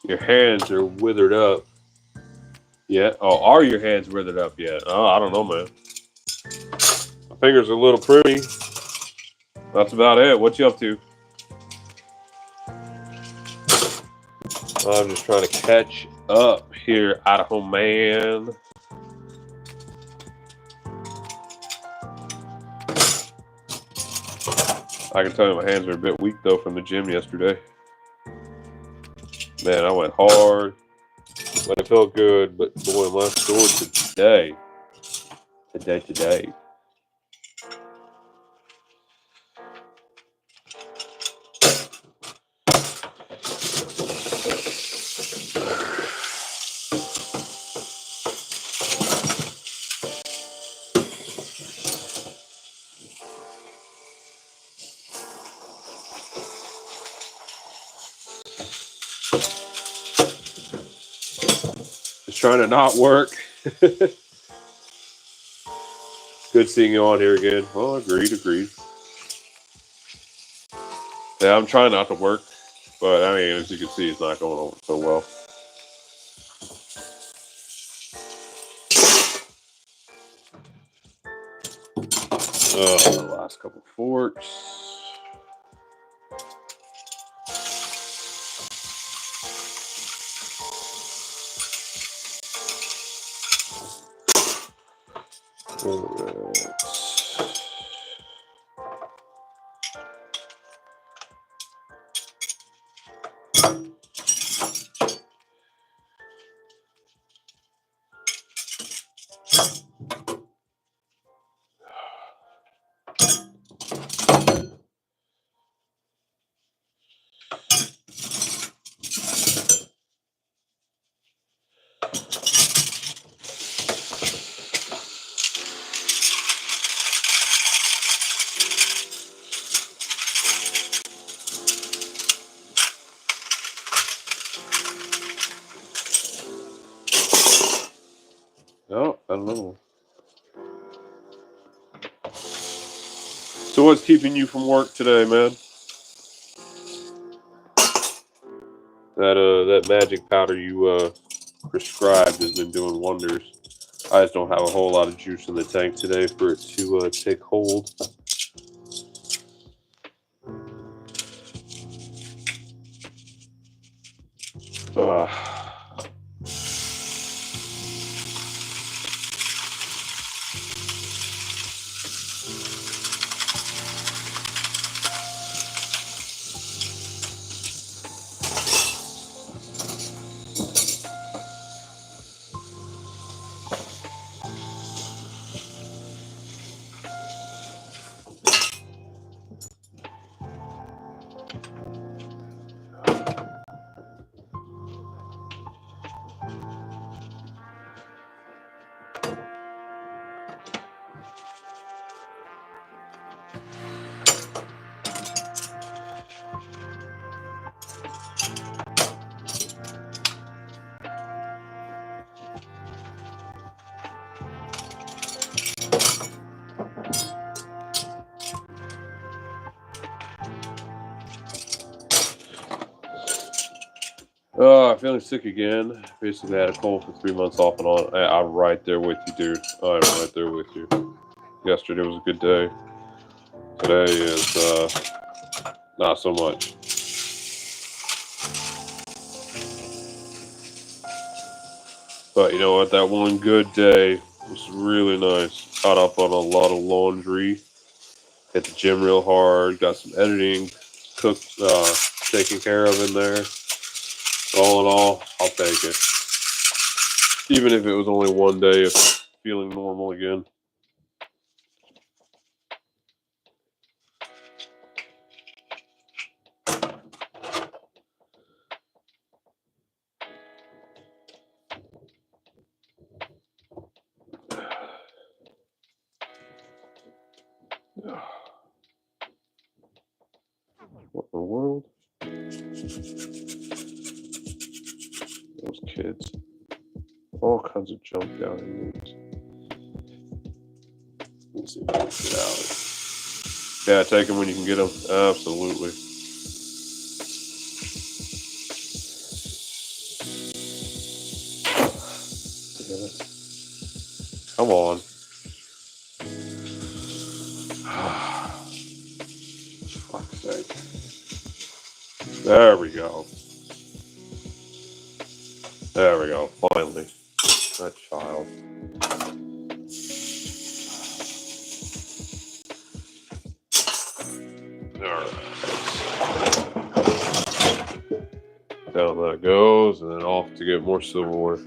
Speaker 1: Your hands are withered up yet? Oh, are your hands withered up yet? Oh, I don't know, man. My fingers are a little pruny. That's about it. What you up to? I'm just trying to catch up here, Idaho man. I can tell you my hands are a bit weak though from the gym yesterday. Man, I went hard. But it felt good. But boy, my sore today. Today. Just trying to not work. Good seeing you on here again. Well, agreed. Yeah, I'm trying not to work, but I mean, as you can see, it's not going on so well. The last couple forks. All right. Oh, I don't know. So what's keeping you from work today, man? That magic powder you prescribed has been doing wonders. I just don't have a whole lot of juice in the tank today for it to take hold. Feeling sick again. Basically had a cold for 3 months off and on. I'm right there with you, dude. I'm right there with you. Yesterday was a good day. Today is not so much. But you know what? That one good day was really nice. Caught up on a lot of laundry. Hit the gym real hard. Got some editing, taken care of in there. All in all, I'll take it. Even if it was only one day of feeling normal again. What in the world? Those kids. All kinds of junk down in these. Let's see if I can get out. Yeah, take them when you can get them. Absolutely. Come on. Fuck's sake. There we go. There we go. Finally. That child. Alright. Down that goes, and then off to get more silverware.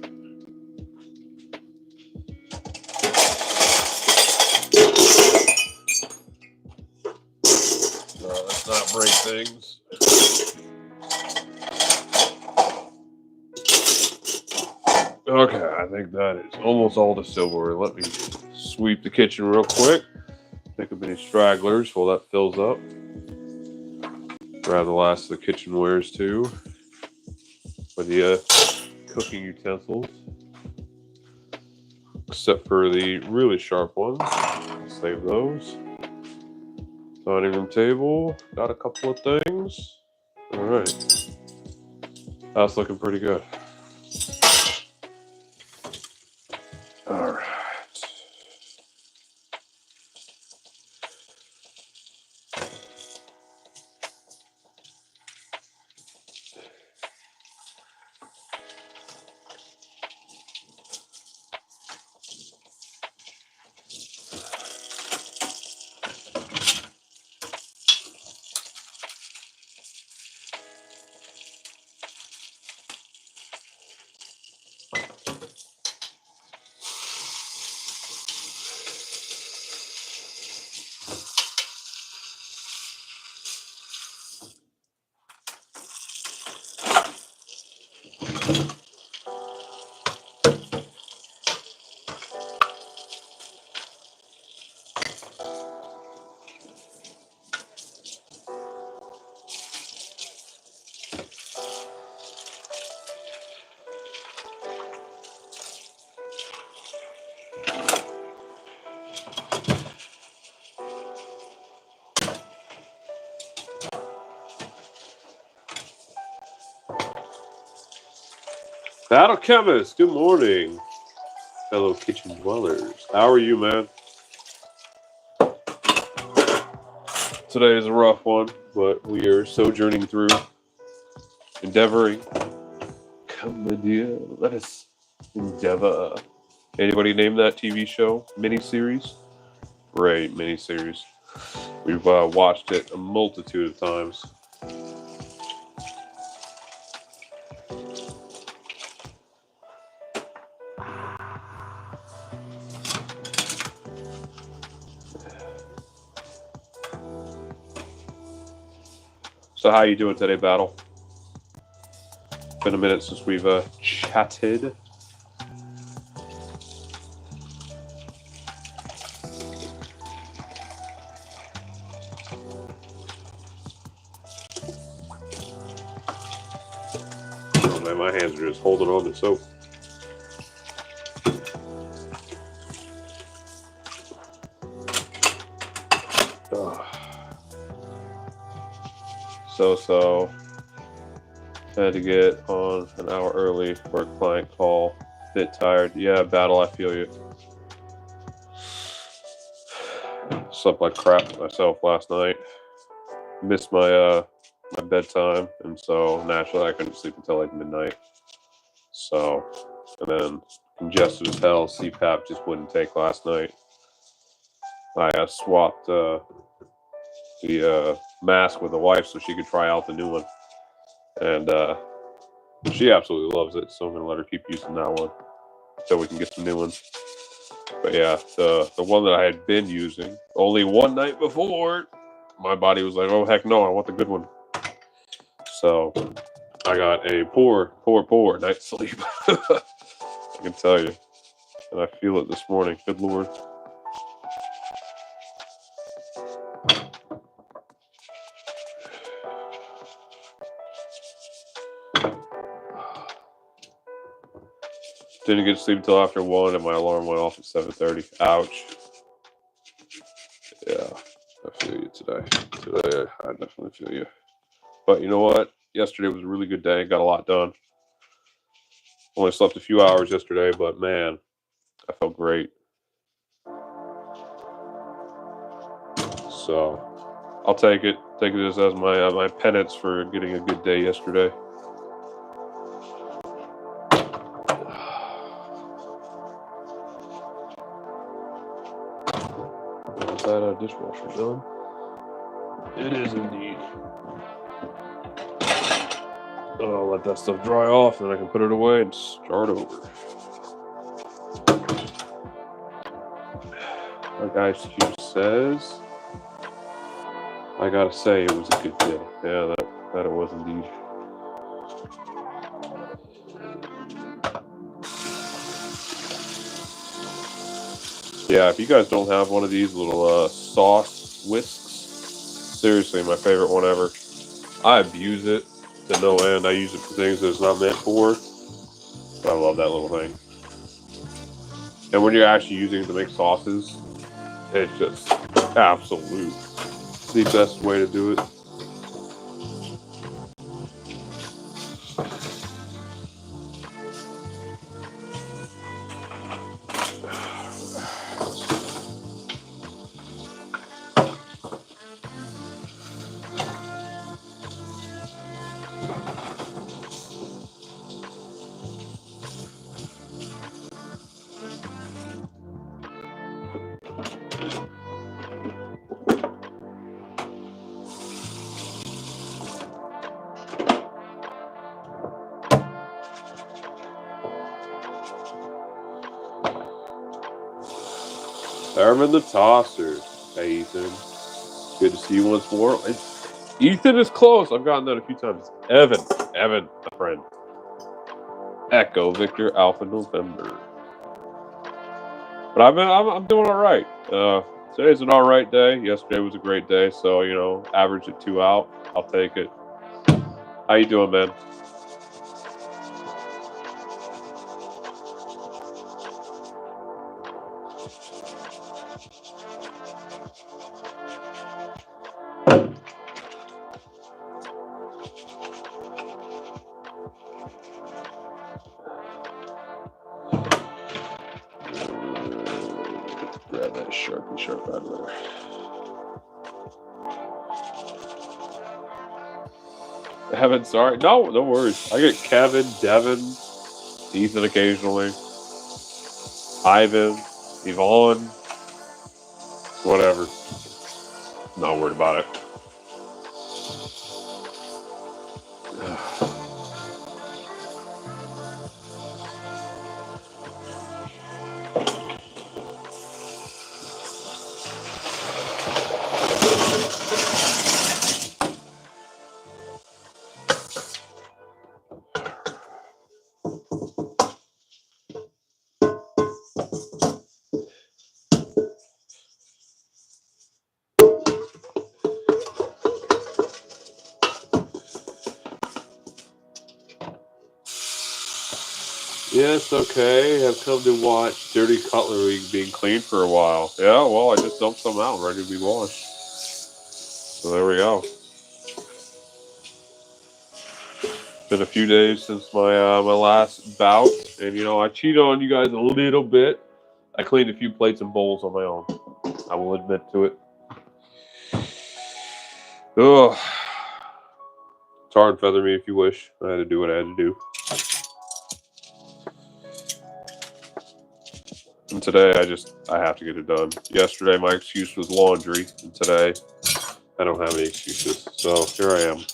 Speaker 1: Let's not break things. Okay, I think that is almost all the silverware. Let me sweep the kitchen real quick. Pick up any stragglers while that fills up. Grab the last of the kitchenwares too, for the cooking utensils, except for the really sharp ones. Save those. Dining room table, got a couple of things. All right, that's looking pretty good. All right. Battle Chemist, good morning, fellow kitchen dwellers. How are you, man? Today is a rough one, but we are sojourning through, endeavoring. Come, my dear, let us endeavor. Anybody name that TV show? Miniseries? Great miniseries. We've watched it a multitude of times. So how you doing today, Battle? Been a minute since we've chatted. Oh man, my hands are just holding on to soap. So had to get on an hour early for a client call. Bit tired. Yeah, Battle, I feel you. Slept like crap myself last night. Missed my my bedtime, and so naturally I couldn't sleep until like midnight. So, and then congested as hell. CPAP just wouldn't take last night. I swapped the mask with the wife so she could try out the new one, and she absolutely loves it. So I'm gonna let her keep using that one until we can get some new ones. But yeah, the one that I had been using only one night before, my body was like, oh heck no, I want the good one. So I got a poor night's sleep. I can tell you, and I feel it this morning. Good Lord. Didn't get to sleep until after 1, and my alarm went off at 7:30. Ouch. Yeah, I feel you today. Today, I definitely feel you. But you know what? Yesterday was a really good day. Got a lot done. Only slept a few hours yesterday, but man, I felt great. So I'll take it. Take this as my my penance for getting a good day yesterday. Is that dishwasher done? It is indeed. I'll let that stuff dry off, and then I can put it away and start over. Our guy Stu says, I gotta say, it was a good day. Yeah, that it was indeed. Yeah, if you guys don't have one of these little sauce whisks, seriously, my favorite one ever. I abuse it to no end. I use it for things that it's not meant for. But I love that little thing. And when you're actually using it to make sauces, it's just absolute the best way to do it. Herman the Tosser. Hey, Ethan. Good to see you once more. Ethan is close. I've gotten that a few times. Evan, a friend. Echo Victor Alpha November. But I'm doing all right. Today's an all right day. Yesterday was a great day, so average at 2 out. I'll take it. How you doing, man? Grab that Sharpie sharp out of there. Evan, sorry. No worries. I get Kevin, Devin, Ethan occasionally, Ivan, Yvonne, whatever. Not worried about it. Yes, okay. I've come to watch dirty cutlery being cleaned for a while. Yeah, well, I just dumped some out, ready to be washed. So there we go. Been a few days since my my last bout, and I cheated on you guys a little bit. I cleaned a few plates and bowls on my own. I will admit to it. Ugh. Tar and feather me if you wish. I had to do what I had to do. And today I have to get it done. Yesterday my excuse was laundry, and today I don't have any excuses. So here I am.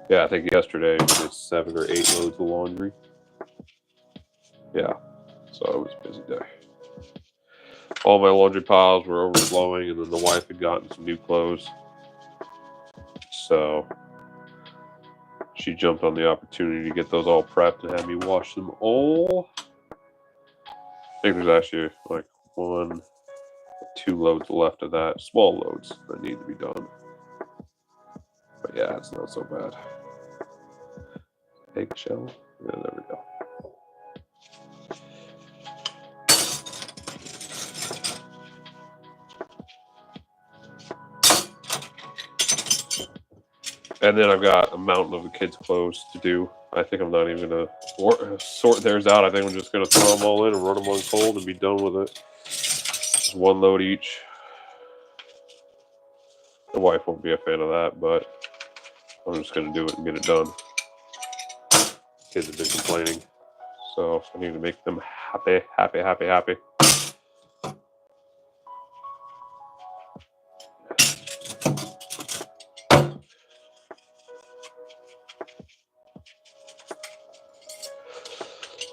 Speaker 1: Yeah, I think yesterday we did 7 or 8 loads of laundry. Yeah, so it was a busy day. All my laundry piles were overflowing, and then the wife had gotten some new clothes. So she jumped on the opportunity to get those all prepped and have me wash them all. I think there's actually like 1, 2 loads left of that. Small loads that need to be done. But yeah, it's not so bad. Eggshell. Yeah, there we go. And then I've got a mountain of the kids' clothes to do. I think I'm not even going to sort theirs out. I think I'm just going to throw them all in and run them on cold and be done with it. Just 1 load each. The wife won't be a fan of that, but I'm just going to do it and get it done. Kids have been complaining. So I need to make them happy.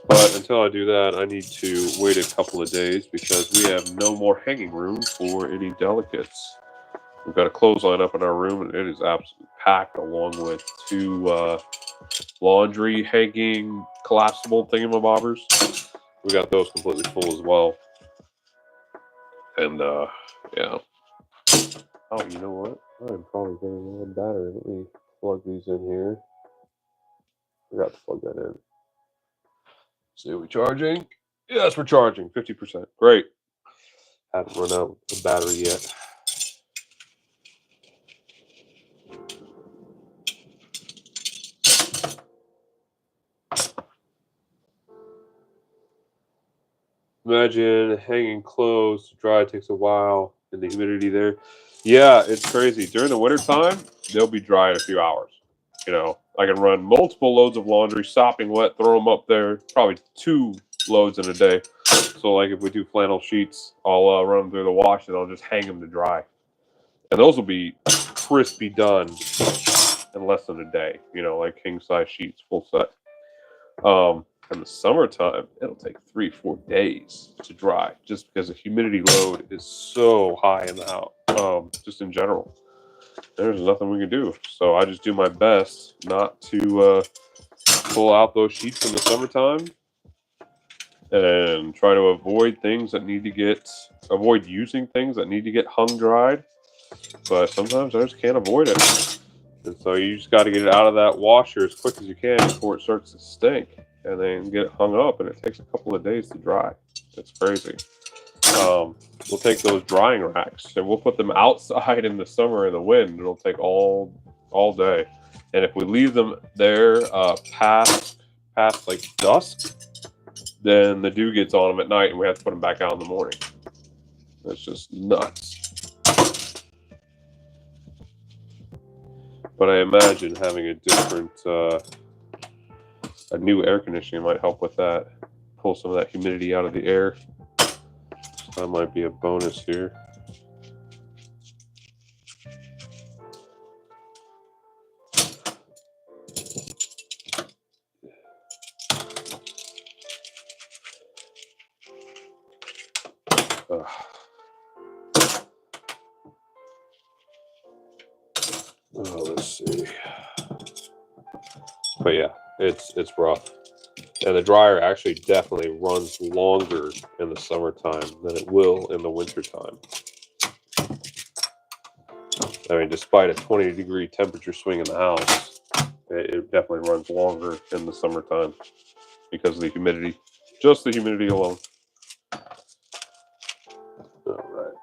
Speaker 1: But until I do that, I need to wait a couple of days because we have no more hanging room for any delicates. We've got a clothesline up in our room, and it is absolutely packed, along with two laundry hanging collapsible thingamabobbers. We got those completely full as well. And yeah. Oh, you know what? I'm probably getting one battery. Let me plug these in here. Forgot to plug that in. See, are we charging? Yes, we're charging 50%. Great. Haven't run out of battery yet. Imagine hanging clothes to dry takes a while and the humidity there. Yeah, it's crazy. During the wintertime, they'll be dry in a few hours. You know, I can run multiple loads of laundry, sopping wet, throw them up there, probably 2 loads in a day. So, like if we do flannel sheets, I'll run them through the wash and I'll just hang them to dry. And those will be crispy done in less than a day, you know, like king size sheets, full set. In the summertime, it'll take 3-4 days to dry just because the humidity load is so high in the house, just in general. There's nothing we can do. So I just do my best not to pull out those sheets in the summertime and try to avoid using things that need to get hung dried. But sometimes I just can't avoid it. And so you just got to get it out of that washer as quick as you can before it starts to stink. And then get it hung up, and it takes a couple of days to dry. It's crazy. We'll take those drying racks, and we'll put them outside in the summer in the wind. It'll take all day. And if we leave them there past like dusk, then the dew gets on them at night, and we have to put them back out in the morning. That's just nuts. But I imagine having a different, a new air conditioning might help with that. Pull some of that humidity out of the air. So that might be a bonus here. Let's see. But yeah, it's rough. And the dryer actually definitely runs longer in the summertime than it will in the wintertime. I mean, despite a 20-degree temperature swing in the house, it definitely runs longer in the summertime because of the humidity. Just the humidity alone. All right.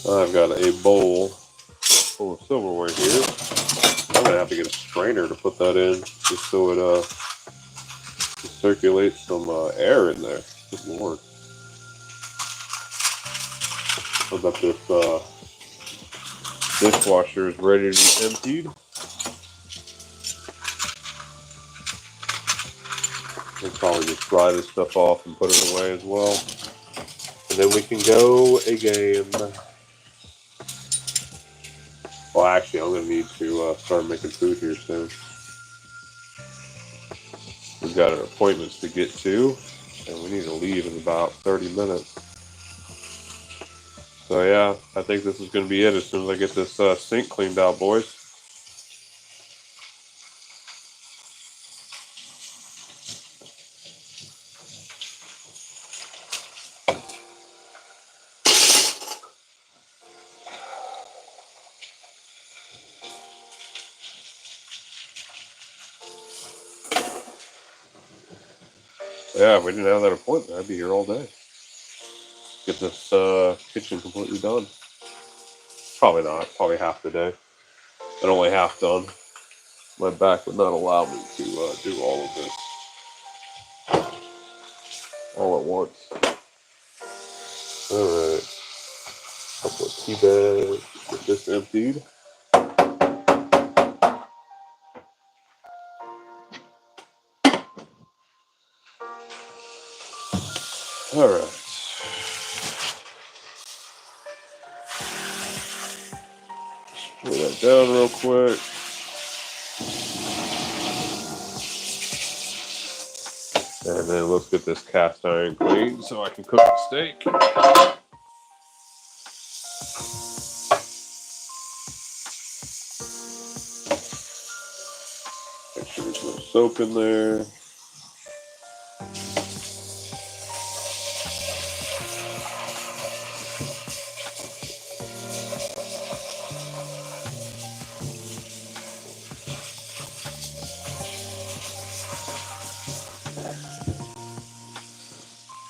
Speaker 1: I've got a bowl full of silverware here. I'm gonna have to get a strainer to put that in, just so it circulates some air in there. Good Lord. I bet this dishwasher is ready to be emptied. We'll probably just dry this stuff off and put it away as well. And then we can go again. Well, actually, I'm going to need to start making food here soon. We've got our appointments to get to, and we need to leave in about 30 minutes. So yeah, I think this is going to be it as soon as I get this sink cleaned out, boys. Yeah, if we didn't have that appointment, I'd be here all day. Get this kitchen completely done. Probably not. Probably half the day. And only half done. My back would not allow me to do all of this. all at once. All right. Couple of tea bags. Get this emptied. All right. Spray that down real quick. And then let's get this cast iron clean so I can cook the steak. Make sure there's no soap in there.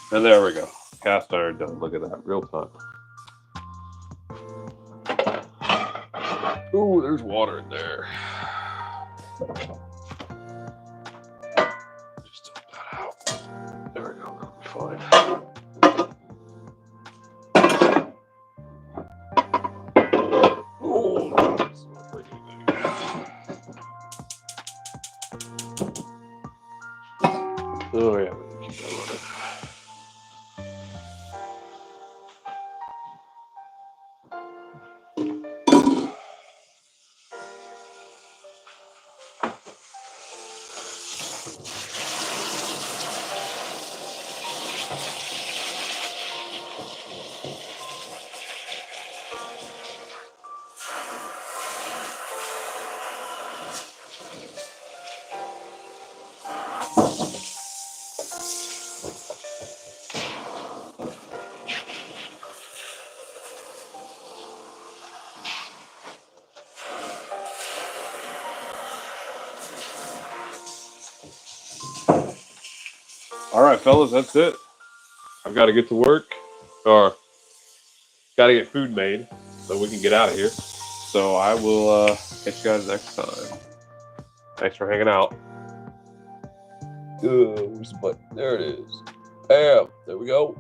Speaker 1: And there we go. Cast iron done. Look at that. Real time. Ooh, there's water in there. Just dump that out. There we go. That'll be fine. Oh, that's not pretty big. Oh, yeah. We can keep that running. All right, fellas, that's it. I've got to get to work, or got to get food made so we can get out of here. So I will catch you guys next time. Thanks for hanging out. Where's the button? There it is. Bam. There we go.